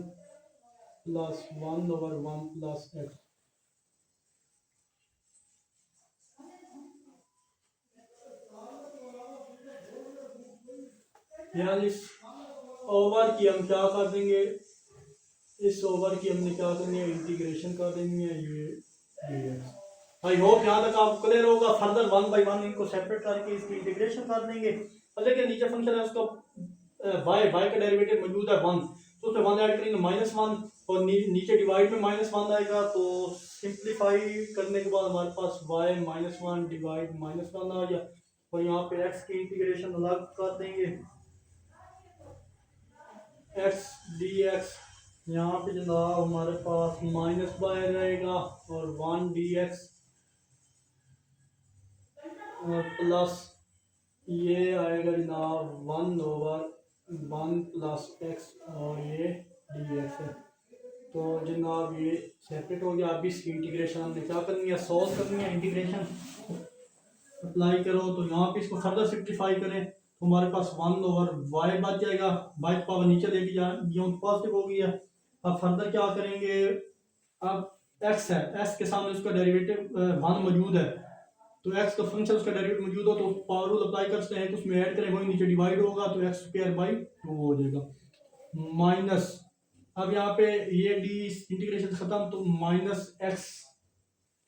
plus 1 over 1 plus x। यानी इस ओवर की हम क्या कर देंगे, इस ओवर की हमने क्या करनी है, इंटीग्रेशन कर देनी है ये dx। आई होप यहाँ तक आपको क्लियर होगा। फर्दर 1 बाई 1 इनको सेपरेट करके इसकी इंटीग्रेशन कर देंगे। और लेकिन नीचे फंक्शन है उसका y का डेरिवेटिव मौजूद है 1, तो उसमें 1 ऐड करेंगे -1 और नीचे डिवाइड में -1 आएगा। तो सिंप्लीफाई करने के बाद हमारे पास y -1 डिवाइड -1 आ गया और यहाँ पे x की इंटीग्रेशन अलग कर देंगे, x dx यहाँ पे जनाब हमारे पास माइनस बाय रहेगा और 1 dx और प्लस ये आएगा जनाब 1/1 + x और ये dx है। तो जनाब ये सेपरेट हो गया। अब इसकी इंटीग्रेशन हमने क्या करनी है, सॉल्व करनी है। इंटीग्रेशन अप्लाई करो तो यहाँ पे इसको फर्दर सिंप्लीफाई करें तो हमारे पास 1/y बच जाएगा। बाई पावर नीचे लेके जाए पॉजिटिव हो गया। अब फर्दर क्या करेंगे, अब x है, x के सामने उसका डेरिवेटिव 1 मौजूद है, तो x का फंक्शन उसका डेरिवेटिव मौजूद हो तो पावर रूल अप्लाई करते हैं, तो उसमें ऐड करें, वही नीचे डिवाइड होगा तो x²/2 हो जाएगा माइनस। अब यहाँ पे ये डी इंटीग्रेशन खत्म तो -x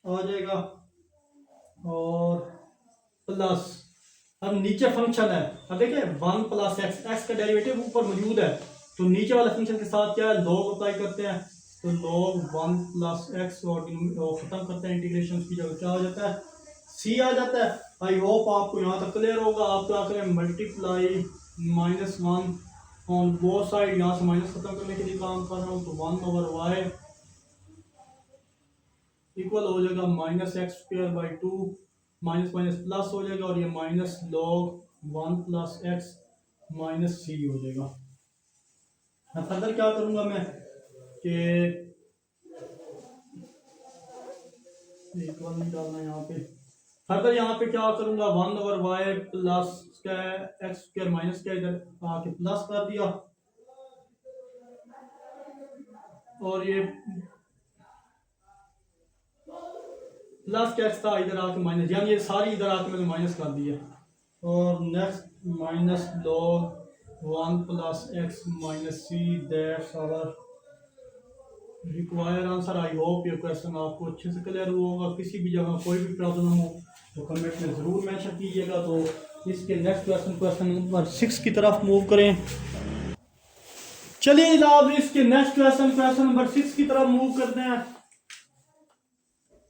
आ जाएगा और प्लस, अब नीचे फंक्शन है, अब देखिए 1 + x, x का डेरिवेटिव ऊपर मौजूद है तो नीचे वाले फंक्शन के साथ क्या है, लॉग अप्लाई करते हैं तो log 1 + x और खत्म करते हैं इंटीग्रेशन की जगह क्या हो जाता है, c आ जाता है। आई होप आपको यहाँ तक क्लियर होगा। आप क्या करें, मल्टीप्लाई -1 ऑन बोथ साइड, यहाँ से माइनस खत्म करने के लिए काम कर रहा हूँ तो 1/y इक्वल हो जाएगा -x²/2, माइनस माइनस प्लस हो जाएगा और ये माइनस log 1 + x -c हो जाएगा। अब फर्दर क्या करूँगा मैं कि इक्वल नहीं डालना यहाँ पे, फर्दर यहाँ पे क्या करूँगा 1/y + x² - क्या इधर आके प्लस कर दिया और ये प्लस का एक्स था इधर आके माइनस, यानी ये सारी इधर आके मैंने माइनस कर दिया और next minus log 1 + x - c, that's our required answer. I hope ये क्वेश्चन आपको अच्छे से क्लियर हुआ होगा। किसी भी जगह कोई भी प्रॉब्लम हो तो कमेंट में ज़रूर मेंशन कीजिएगा। तो इसके नेक्स्ट क्वेश्चन नंबर 6 की तरफ मूव करें। चलिए जनाब इसके नेक्स्ट क्वेश्चन नंबर 6 की तरफ मूव करते हैं।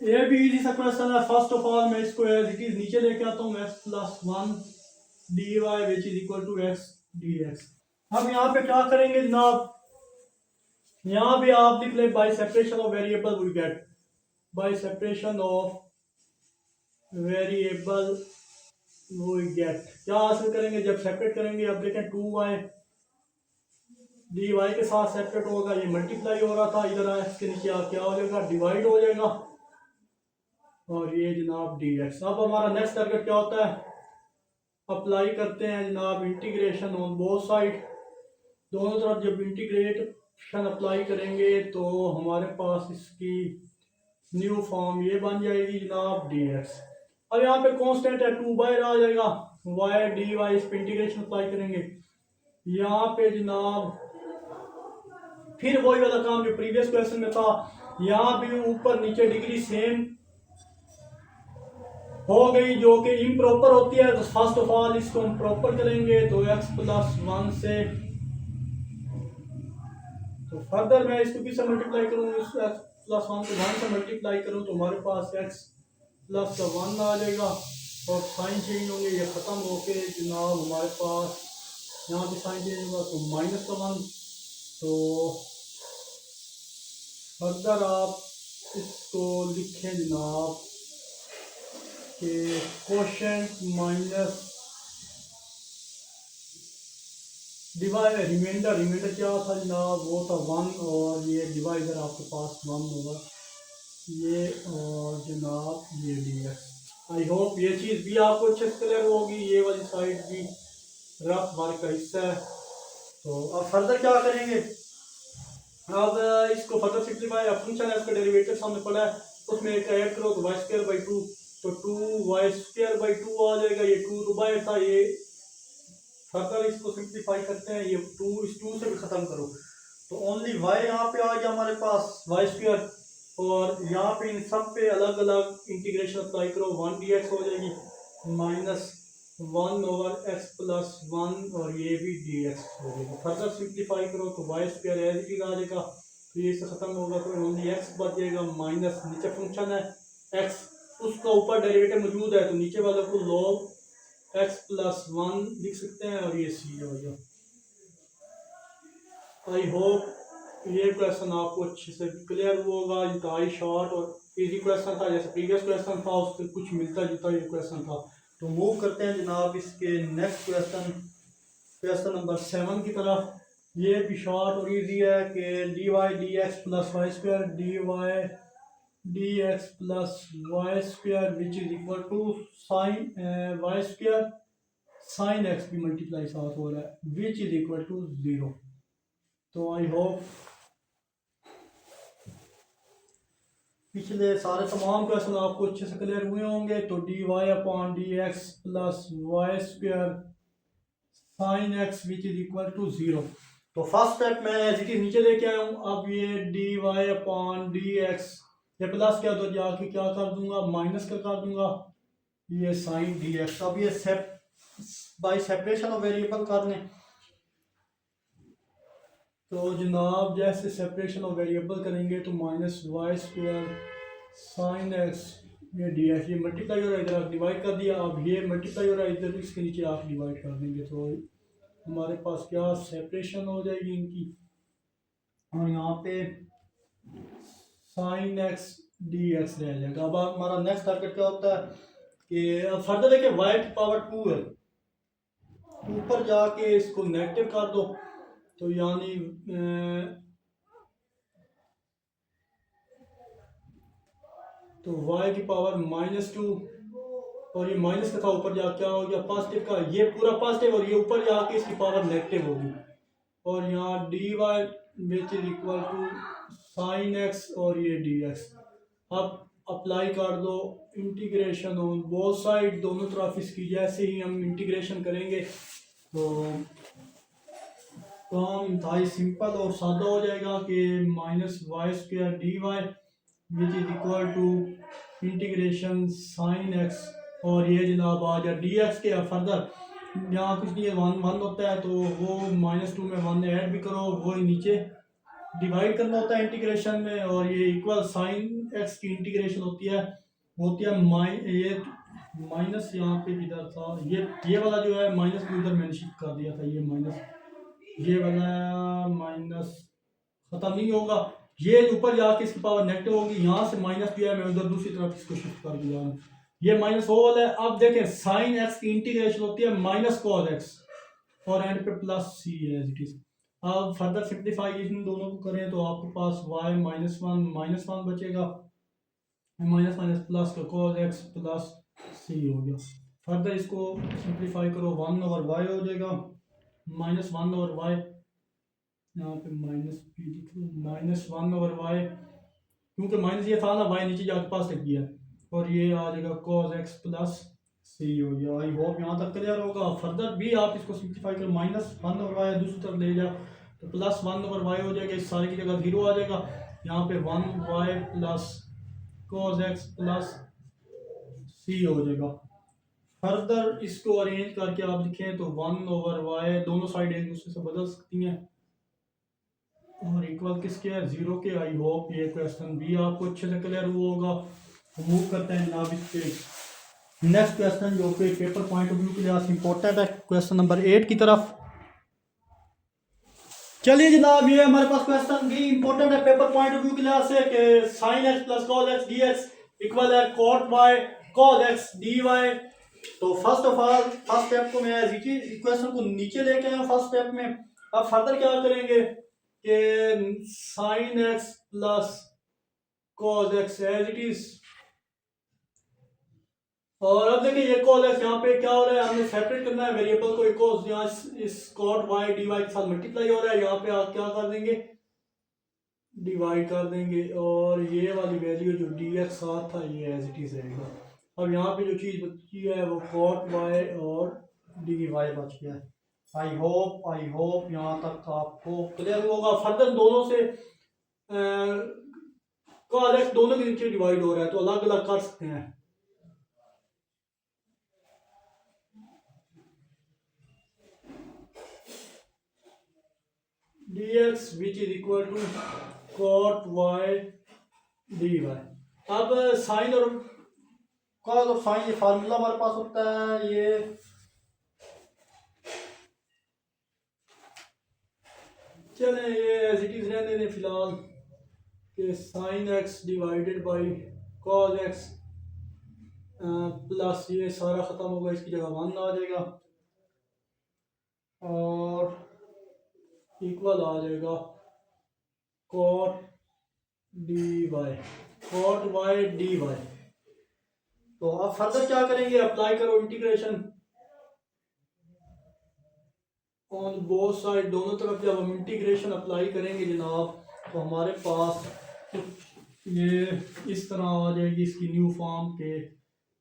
ये भी इजी सा क्वेश्चन है। फर्स्ट ऑफ ऑल मैं इसको एज इट इज नीचे लेके आता हूँ, x + 1 dy which is equal to x dx। हम यहाँ पे क्या करेंगे जनाब, यहाँ भी आप लिख ले by separation of variable we get, by separation of variable we get क्या हासिल करेंगे जब सेपरेट करेंगे। अब देखें 2y dy के साथ सेपरेट होगा, ये मल्टीप्लाई हो रहा था, इधर x के नीचे क्या हो जाएगा, डिवाइड हो जाएगा और ये जनाब dx। अब हमारा नेक्स्ट टारगेट क्या होता है, अप्लाई करते हैं जनाब इंटीग्रेशन ऑन बोथ साइड, दोनों तरफ जब इंटीग्रेशन अप्लाई करेंगे तो हमारे पास इसकी न्यू फॉर्म ये बन जाएगी जनाब dx। अब यहाँ पे कांस्टेंट है 2 बाहर आ जाएगा, y dy इस पे इंटीग्रेशन अप्लाई करेंगे, यहाँ पे जनाब फिर वही वाला काम जो प्रीवियस क्वेश्चन में था, यहाँ भी ऊपर नीचे डिग्री सेम हो गई जो कि इम्प्रॉपर होती है। तो फर्स्ट ऑफ ऑल इसको हम प्रॉपर करेंगे तो x + 1 से, तो फर्दर मैं इसको किससे मल्टीप्लाई करूँ, इस x + 1 को 1 से मल्टीप्लाई करूँ तो हमारे पास x + 1 आ जाएगा और साइन चेंज होंगे, ये ख़त्म होके जनाब हमारे पास यहाँ भी साइन चेंज होगा तो -1। तो फर्दर आप इसको लिखें जनाब कि कोशेंट माइनस डिवाइड रिमाइंडर क्या था जनाब, वो था 1 और ये डिवाइडर आपके पास 1 होगा ये और जनाब ये dx। आई होप ये चीज़ भी आपको अच्छे से क्लियर होगी। ये वाली साइड भी रफ वर्क का हिस्सा है। तो अब फर्दर क्या करेंगे, अब इसको फर्दर सिंप्लीफाई, फंक्शन है उसका डेरिवेटिव सामने पड़ा है, उसमें एक ऐड करो तो y²/2 तो 2y²/2 आ जाएगा, ये 2 बाहर था, ये फर्दर इसको सिंप्लीफाई करते हैं, ये 2 इस 2 से भी ख़त्म करो तो ओनली y यहाँ पे आ गया हमारे पास y², और यहाँ पे इन सब पे अलग अलग इंटीग्रेशन अप्लाई करो, 1 dx हो जाएगी -1/x + 1 और ये भी dx हो जाएगी। फर्दर सिंप्लीफाई करो तो y² एज इट इज आ जाएगा, तो ये से ख़त्म होगा तो ओनली x बच जाएगा, माइनस नीचे फंक्शन है x, उसका ऊपर डेरिवेटिव मौजूद है तो नीचे वाले को log x + 1 लिख सकते हैं और ये c हो गया। आई होप ये क्वेश्चन आपको अच्छे से क्लियर होगा, इंतहाई शॉर्ट और इजी क्वेश्चन था। जैसे प्रीवियस क्वेश्चन था उससे कुछ मिलता जुलता ये क्वेश्चन था। तो मूव करते हैं जनाब इसके नेक्स्ट क्वेश्चन, क्वेश्चन नंबर 7 की तरफ। ये भी शॉर्ट और इजी है कि D Y D X plus Y square D Y D X plus Y square which is equal to sine Y square sine X की मल्टीप्लाई साथ हो रहा है विच इज इक्वल टू 0। तो आई होप पिछले सारे तमाम क्वेश्चन आपको अच्छे से क्लियर हुए होंगे। तो D Y upon D X plus Y square sine X which is equal to 0। तो फर्स्ट स्टेप मैं एज इट इज नीचे लेके आया हूँ। अब ये D Y upon D X ये प्लस क्या तो जाके क्या कर दूंगा माइनस का कर दूंगा ये साइन डी एक्स। अब ये बाई सेपरेशन ऑफ वेरिएबल कर लें। तो जनाब जैसे सेपरेशन ऑफ वेरिएबल करेंगे तो minus Y square sine X ये डी एक्स ये मल्टीप्लाई हो रहा है, इधर आप डिवाइड कर दिया। अब ये मल्टीप्लाई हो रहा है इधर, इसके नीचे आप डिवाइड कर देंगे तो हमारे पास क्या सेपरेशन हो जाएगी इनकी। और यहाँ पे साइन एक्स डी एक्स रह जाएगा। अब हमारा नेक्स्ट टारगेट क्या होता है कि अब फर्दर देखिए वाई की पावर 2 है, ऊपर जाके इसको नेगेटिव कर दो तो यानी तो y की पावर -2 और ये माइनस का था ऊपर जाके क्या हो गया पॉजिटिव का, ये पूरा पॉजिटिव और ये ऊपर जाके इसकी पावर नेगेटिव होगी। और यहाँ D Y which is equal to sine X और ये डी एक्स। अब अप्लाई कर दो इंटीग्रेशन ऑन बोथ साइड, दोनों तरफ इसकी। जैसे ही हम इंटीग्रेशन करेंगे तो काम इंतहाई सिंपल और सादा हो जाएगा कि minus Y square D Y which is equal to integration sine X और ये जनाब आ जाए डी एक्स के। फर्दर यहाँ कुछ नहीं है, 1 होता है तो वो -2 में 1 ऐड भी करो, वो नीचे डिवाइड करना होता है इंटीग्रेशन में। और ये इक्वल साइन एक्स की इंटीग्रेशन होती है ये माइनस यहाँ पे किधर था, ये वाला जो है माइनस भी उधर मैंने शिफ्ट कर दिया था। ये माइनस ये वाला माइनस खत्म नहीं होगा, ये ऊपर जाके इसकी पावर नेगेटिव होगी। यहाँ से माइनस दिया है मैं उधर दूसरी तरफ इसको शिफ्ट कर दिया हूँ, ये माइनस हो वाला है। अब देखें साइन एक्स की इंटीग्रेशन होती है माइनस कॉस एक्स और एंड पे plus C as it is. अब फर्दर सिंप्लीफाई इन दोनों को करें तो आपके पास y -1 बचेगा, माइनस माइनस प्लस का कॉस एक्स प्लस सी हो गया। फर्दर इसको सिंप्लीफाई करो 1/y हो जाएगा, -1/y यहाँ पे माइनस भी लिख लो -1/y क्योंकि माइनस ये था ना y नीचे जाके पास लग गया और ये आ जाएगा cos x प्लस सी हो गया। आई होप यहाँ तक क्लियर होगा। फर्दर भी आप इसको सिंप्लीफाई कर -1/y दूसरी तरफ ले जाओ तो +1/y हो जाएगा, इस सारे की जगह 0 आ जाएगा। यहाँ पे 1y plus cos x plus सी हो जाएगा। फर्दर इसको अरेंज करके आप लिखें तो 1/y दोनों साइड एक दूसरे से बदल सकती हैं और इक्वल किसके है 0 के। आई होप ये क्वेश्चन भी आपको अच्छे से क्लियर हुआ होगा। मूव करते हैं जनाब इसके नेक्स्ट क्वेश्चन जो कि पेपर पॉइंट ऑफ व्यू के लिहाज से इंपॉर्टेंट है, क्वेश्चन नंबर 8 की तरफ। चलिए जनाब ये हमारे पास क्वेश्चन भी इंपॉर्टेंट है पेपर पॉइंट ऑफ व्यू के लिहाज से कि sine x plus cos x d x equal है cot y cos x d Y. तो first of all first step को मैं इक्वेशन को नीचे लेके आया फर्स्ट स्टेप में। अब फर्दर क्या करेंगे कि sine x plus cos X as it is. और अब देखिए ये कॉस एक्स यहाँ पे क्या हो रहा है, हमने सेपरेट करना है वेरिएबल को। एक कॉस यहाँ इस कॉट वाई डी वाई के साथ मल्टीप्लाई हो रहा है, यहाँ पे आप क्या कर देंगे डिवाइड कर देंगे और ये वाली वैल्यू जो डी एक्स साथ था ये एज इट इज रहेगा। अब यहाँ पे जो चीज़ बची है वो कॉट वाई और डी वाई बच गया है। आई होप यहाँ तक आपको क्लियर होगा। फर्दर दोनों से कॉस एक्स दोनों के नीचे डिवाइड हो रहा है तो अलग अलग कर सकते हैं। dx which is equal to cot y dy। अब साइन और कॉस और साइन ये फार्मूला हमारे पास होता है, ये चलें ये एज इट इज़ रहने दें फिलहाल कि sine x divided by cos x plus ये सारा ख़त्म होगा, इसकी जगह 1 आ जाएगा और इक्वल आ जाएगा cot D Y, cot Y D Y. तो अब फर्दर क्या करेंगे, अप्लाई करो इंटीग्रेशन ऑन बोथ साइड, दोनों तरफ जब हम इंटीग्रेशन अप्लाई करेंगे जनाब तो हमारे पास ये इस तरह आ जाएगी इसकी न्यू फॉर्म के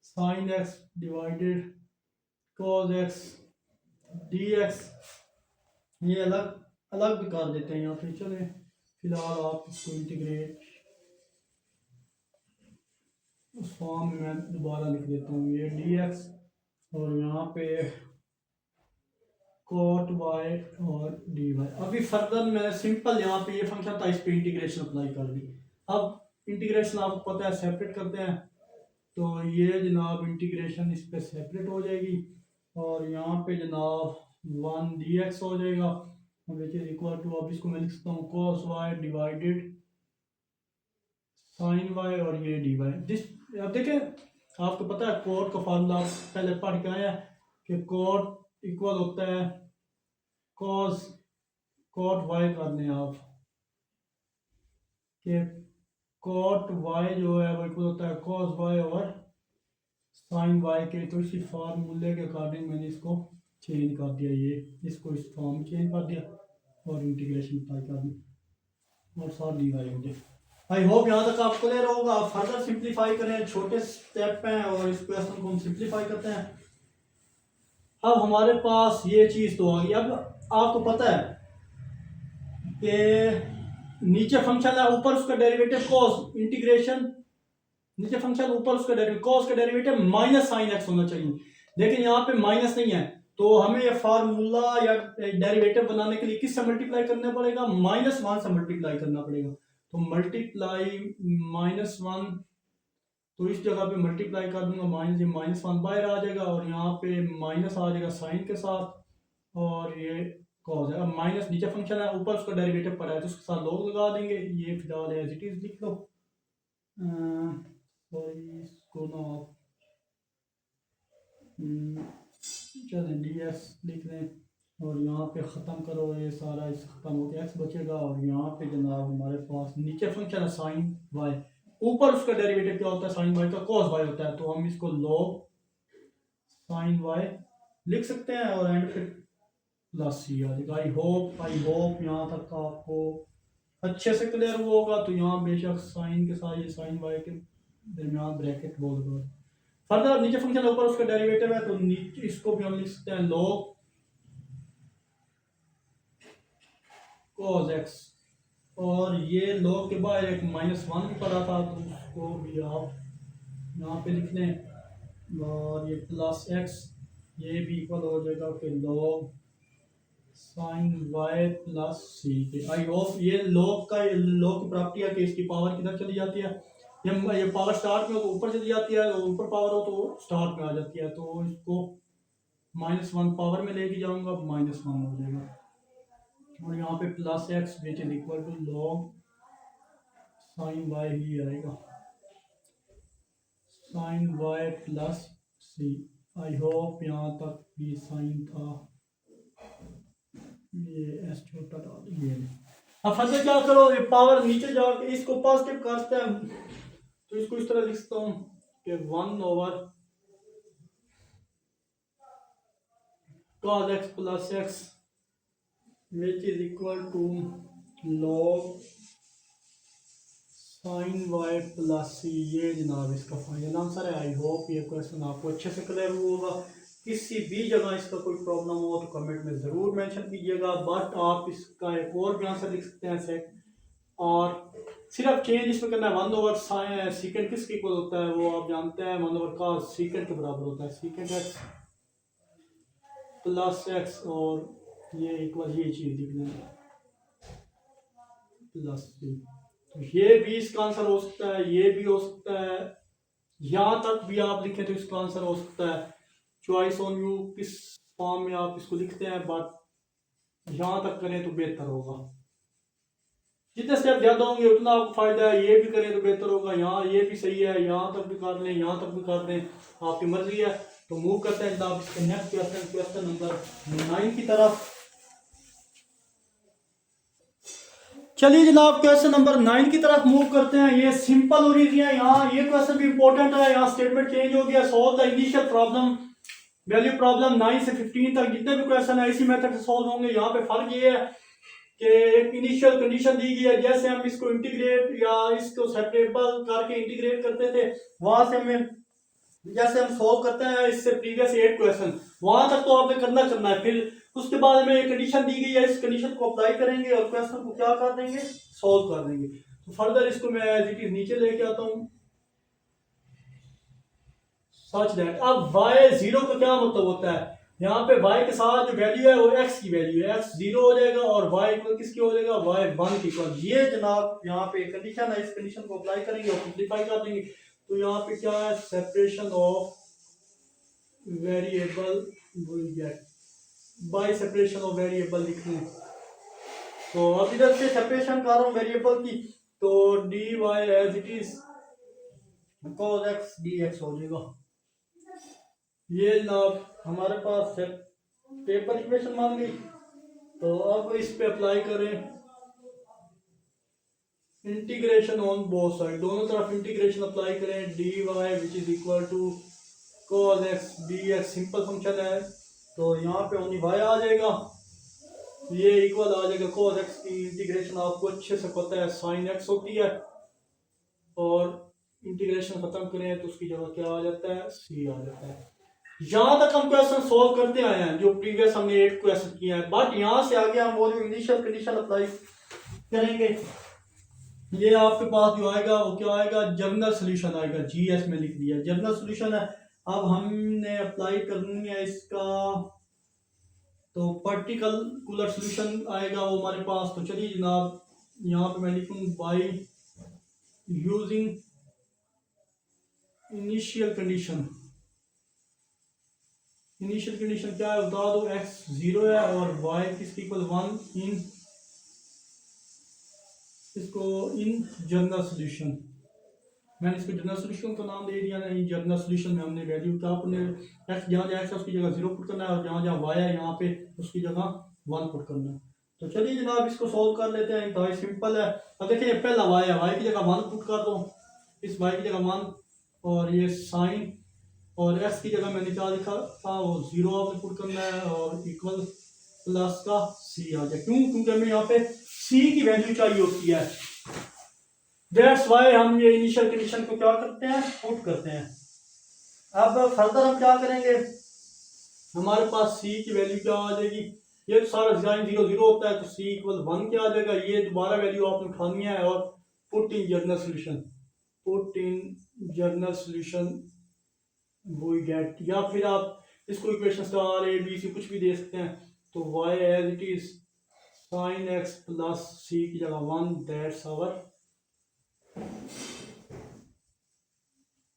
sine x divided cos x d X. ये अलग अलग भी कर देते हैं यहाँ पे। चले फिलहाल आप इसको इंटीग्रेट उस फॉर्म में मैं दोबारा लिख देता हूँ, ये डी एक्स और यहाँ पे कोट वाई और डी वाई। अभी फर्दर मैं सिंपल यहाँ पे ये फंक्शन था इस पे इंटीग्रेशन अप्लाई कर दी। अब इंटीग्रेशन आपको पता है सेपरेट करते हैं, तो ये जनाब इंटीग्रेशन इस पे सेपरेट हो जाएगी और यहाँ पे जनाब 1 डी एक्स हो जाएगा विच इज इक्वल टू, अब इसको मैं लिख सकता हूँ cos Y divided sine Y और ये डी वाई। दिस अब देखें आपको पता है कोट का फार्मूला पहले पढ़ के आया कि कोट इक्वल होता है कॉस कॉट वाई करने हैं आप कि कॉट वाई जो है वो इक्वल होता है कॉस वाई और साइन वाई के। तो इसी फार्मूले के अकॉर्डिंग मैंने इसको चेंज कर दिया, ये इसको इस फॉर्म में चेंज कर दिया और इंटीग्रेशन अप्लाई कर दी और साथ डी वाई हो गया। आई होप यहाँ तक आप क्लियर होगा। आप फर्दर सिंप्लीफाई करें, छोटे स्टेप हैं और इस क्वेश्चन को हम सिंप्लीफाई करते हैं। अब हमारे पास ये चीज़ तो आ गई। अब आपको पता है कि नीचे फंक्शन है, ऊपर उसका डेरिवेटिव कॉस, इंटीग्रेशन नीचे फंक्शन ऊपर उसका डेरिवेटिव कॉस का डेरिवेटिव माइनस साइन एक्स होना चाहिए, लेकिन यहाँ पे माइनस नहीं है। तो हमें ये फार्मूला या डेरिवेटिव बनाने के लिए किससे मल्टीप्लाई करना पड़ेगा, -1 से मल्टीप्लाई करना पड़ेगा। तो मल्टीप्लाई -1, तो इस जगह पे मल्टीप्लाई कर दूंगा, -1 बाहर आ जाएगा और यहाँ पे माइनस आ जाएगा साइन के साथ और ये कॉस है। अब माइनस नीचे फंक्शन है, ऊपर उसका डेरिवेटिव पड़ा है तो उसके साथ लोग लगा देंगे। ये फिलहाल एज इट इज लिख लो। इसको ना चलें डी एक्स लिख लें और यहाँ पे ख़त्म करो, ये सारा इस ख़त्म होकर एक्स बचेगा और यहाँ पे जनाब हमारे पास नीचे फंक्शन है साइन वाई, ऊपर उसका डेरिवेटिव क्या होता है साइन वाई का, कॉस वाई होता है। तो हम इसको log साइन वाई लिख सकते हैं और एंड पे प्लस सी आ जाएगा। आई होप यहाँ तक आपको अच्छे से क्लियर हुआ होगा। तो यहाँ बेशक साइन के साथ ये साइन वाई के दरमियान ब्रैकेट बोल दो। फर्दर नीचे फंक्शन ऊपर उसका डेरिवेटिव है तो नीचे इसको भी हम लिख सकते हैं log cos x और ये log के बाद एक -1 भी पड़ा था तो उसको भी आप यहाँ पे लिख लें और ये प्लस x ये भी इक्वल हो जाएगा कि log साइन y प्लस सी के। आई होप ये log की प्रॉपर्टी है कि इसकी पावर किधर चली जाती है, ये पावर स्टार्ट में हो तो ऊपर चली जाती है, ऊपर पावर हो तो स्टार्ट में आ जाती है। तो इसको -1 पावर में लेके जाऊंगा, -1 हो जाएगा और यहाँ पे plus x which is equal to log sine y ही आएगा, sine y plus c. I hope यहाँ तक भी साइन था, ये एस छोटा डाल ये। अब फर्दर क्या करो, ये पावर नीचे जाके इसको पॉजिटिव करते हैं तो इसको इस तरह लिख सकता हूँ कि 1/cos x plus x which is equal to log sine y plus c. ये जनाब इसका फाइनल आंसर है। आई होप ये क्वेश्चन आपको अच्छे से क्लियर हुआ होगा। किसी भी जगह इसका कोई प्रॉब्लम हो तो कमेंट में ज़रूर मेंशन कीजिएगा, बट आप इसका एक और भी आंसर लिख सकते हैं सेट और सिर्फ चेंज इसमें करना है 1/sin सीकेंड किसके इक्वल होता है वो आप जानते हैं, 1/cos सीकेंड के बराबर होता है, सीकेंड x प्लस x और ये इक्वल ये चीज़ लिखना है प्लस सी। तो ये भी इसका आंसर हो सकता है, ये भी हो सकता है, यहाँ तक भी आप लिखें तो इसका आंसर हो सकता है। चॉइस ऑन यू किस फॉर्म में आप इसको लिखते हैं, बट यहाँ तक करें तो बेहतर होगा। जितने स्टेप ज़्यादा होंगे उतना आपको फ़ायदा है। ये भी करें तो बेहतर होगा, यहाँ ये भी सही है, यहाँ तक भी कर लें, यहाँ तक भी कर दें, आपकी मर्जी है। तो मूव करते हैं जनाब इसके नेक्स्ट क्वेश्चन, क्वेश्चन नंबर 9 की तरफ। चलिए जनाब क्वेश्चन नंबर 9 की तरफ मूव करते हैं। ये सिंपल ओरिजिन है, यहाँ ये क्वेश्चन भी इंपॉर्टेंट है। यहाँ स्टेटमेंट चेंज हो गया। Solve the initial problem value problem 9 से 15 तक जितने भी क्वेश्चन है इसी मेथड से सॉल्व होंगे। यहाँ पे फर्क ये है कि एक इनिशियल कंडीशन दी गई है, जैसे हम इसको इंटीग्रेट या इसको सेपरेबल करके इंटीग्रेट करते थे, वहां से हमें जैसे हम सॉल्व करते हैं इससे प्रीवियस 8 क्वेश्चन, वहां तक तो आपने करना है। फिर उसके बाद हमें एक कंडीशन दी गई है, इस कंडीशन को अप्लाई करेंगे और क्वेश्चन को क्या कर देंगे, सॉल्व कर देंगे। तो फर्दर इसको मैं एज इट इज नीचे लेके आता हूँ। सच दैट अब y0 का क्या मतलब होता है, यहाँ पे y के साथ जो वैल्यू है वो x की वैल्यू है, x 0 हो जाएगा और y इक्वल किसकी हो जाएगा, y 1 की इक्वल। ये जनाब यहाँ पे कंडीशन है, इस कंडीशन को अप्लाई करेंगे और सिंपलीफाई कर देंगे। तो यहाँ पे क्या है, separation of variable will get, by separation of variable लिखते हैं। तो अब इधर से सेपरेशन कर रहा हूँ वेरिएबल की, तो dy as it is cos x dx हो जाएगा। ये जनाब हमारे पास पेपर इक्वेशन मान गई। तो अब इस पे अप्लाई करें इंटीग्रेशन ऑन बोथ साइड, दोनों तरफ इंटीग्रेशन अप्लाई करें। dy which is equal to cos x dx, simple function है तो यहाँ पे ओनली y आ जाएगा, ये इक्वल आ जाएगा cos x की इंटीग्रेशन आपको अच्छे से पता है sin x होती है, और इंटीग्रेशन खत्म करें तो उसकी जगह क्या आ जाता है, c आ जाता है। यहाँ तक हम क्वेश्चन सॉल्व करते आए हैं जो प्रीवियस हमने 8 क्वेश्चन किए हैं, बट यहाँ से आगे हम वो जो इनिशियल कंडीशन अप्लाई करेंगे, ये आपके पास जो आएगा वो क्या आएगा, जनरल सोल्यूशन आएगा। जीएस में लिख दिया जनरल सोल्यूशन है। अब हमने अप्लाई करनी है इसका, तो पर्टिकुलर सोल्यूशन आएगा वो हमारे पास। तो चलिए जनाब यहाँ पे मैं लिखूँ by using initial condition. Initial condition क्या है बता दो, x 0 है और y किसकी इक्वल 1 इन, इसको इन जनरल सोल्यूशन, मैंने इसको जनरल सोल्यूशन का नाम दे दिया ना। इन जनरल सोल्यूशन में हमने वैल्यू क्या अपने x जहाँ जहाँ x है उसकी जगह 0 पुट करना है, और जहाँ जहाँ y है यहाँ पे उसकी जगह 1 पुट करना है। तो चलिए जनाब इसको सॉल्व कर लेते हैं, इंतहाई सिंपल है। अब देखिए पहला y है, y की जगह 1 पुट कर दो, इस y की जगह 1, और ये साइन, और x की जगह मैंने क्या लिखा था वो 0 आपने पुट करना है, और इक्वल प्लस का c आ जाए। क्यों, क्योंकि हमें यहाँ पे c की वैल्यू चाहिए होती है, दैट्स वाई हम ये इनिशियल कंडीशन को क्या करते हैं, पुट करते हैं। अब फर्दर हम क्या करेंगे, हमारे पास c की वैल्यू क्या आ जाएगी, ये तो सारा डिजाइन 0 0 होता है, तो c इक्वल 1 क्या आ जाएगा, ये दोबारा वैल्यू आपने उठानी है और put in general solution, put in general solution वो गेट, या फिर आप इसको equation star A B C कुछ भी दे सकते हैं। तो y as it is sine x plus c की जगह 1, दैट्स आवर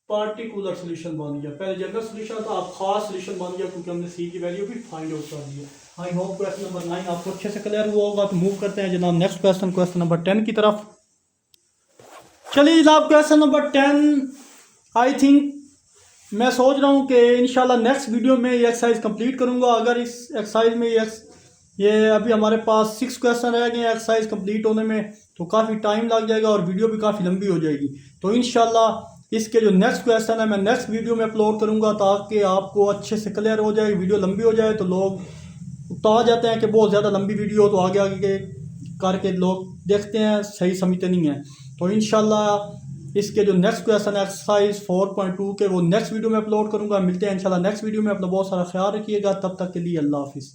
पार्टिकुलर सोल्यूशन बन गया। पहले जनरल सोल्यूशन था, अब खास सोल्यूशन बन गया क्योंकि हमने c की वैल्यू भी फाइंड आउट कर दी है। आई होप क्वेश्चन नंबर 9 आपको अच्छे से क्लियर हुआ होगा। तो मूव करते हैं जनाब नेक्स्ट क्वेश्चन, क्वेश्चन नंबर 10 की तरफ। चलिए जनाब क्वेश्चन नंबर 10, आई थिंक मैं सोच रहा हूँ कि इंशाल्लाह नेक्स्ट वीडियो में ये एक्सरसाइज कंप्लीट करूँगा। अगर इस एक्सरसाइज में ये अभी हमारे पास 6 क्वेश्चन रह गए हैं एक्सरसाइज कंप्लीट होने में, तो काफ़ी टाइम लग जाएगा और वीडियो भी काफ़ी लंबी हो जाएगी। तो इंशाल्लाह इसके जो नेक्स्ट क्वेश्चन है मैं नेक्स्ट वीडियो में अपलोड करूँगा, ताकि आपको अच्छे से क्लियर हो जाए। वीडियो लंबी हो जाए तो लोग उतार जाते हैं कि बहुत ज़्यादा लंबी वीडियो, तो आगे आगे करके लोग देखते हैं, सही समझते नहीं हैं। तो इंशाल्लाह इसके जो नेक्स्ट क्वेश्चन एक्सरसाइज 4.2 के वो नेक्स्ट वीडियो में अपलोड करूंगा। मिलते हैं इंशाल्लाह नेक्स्ट वीडियो में। अपना बहुत सारा ख्याल रखिएगा, तब तक के लिए अल्लाह हाफिज़।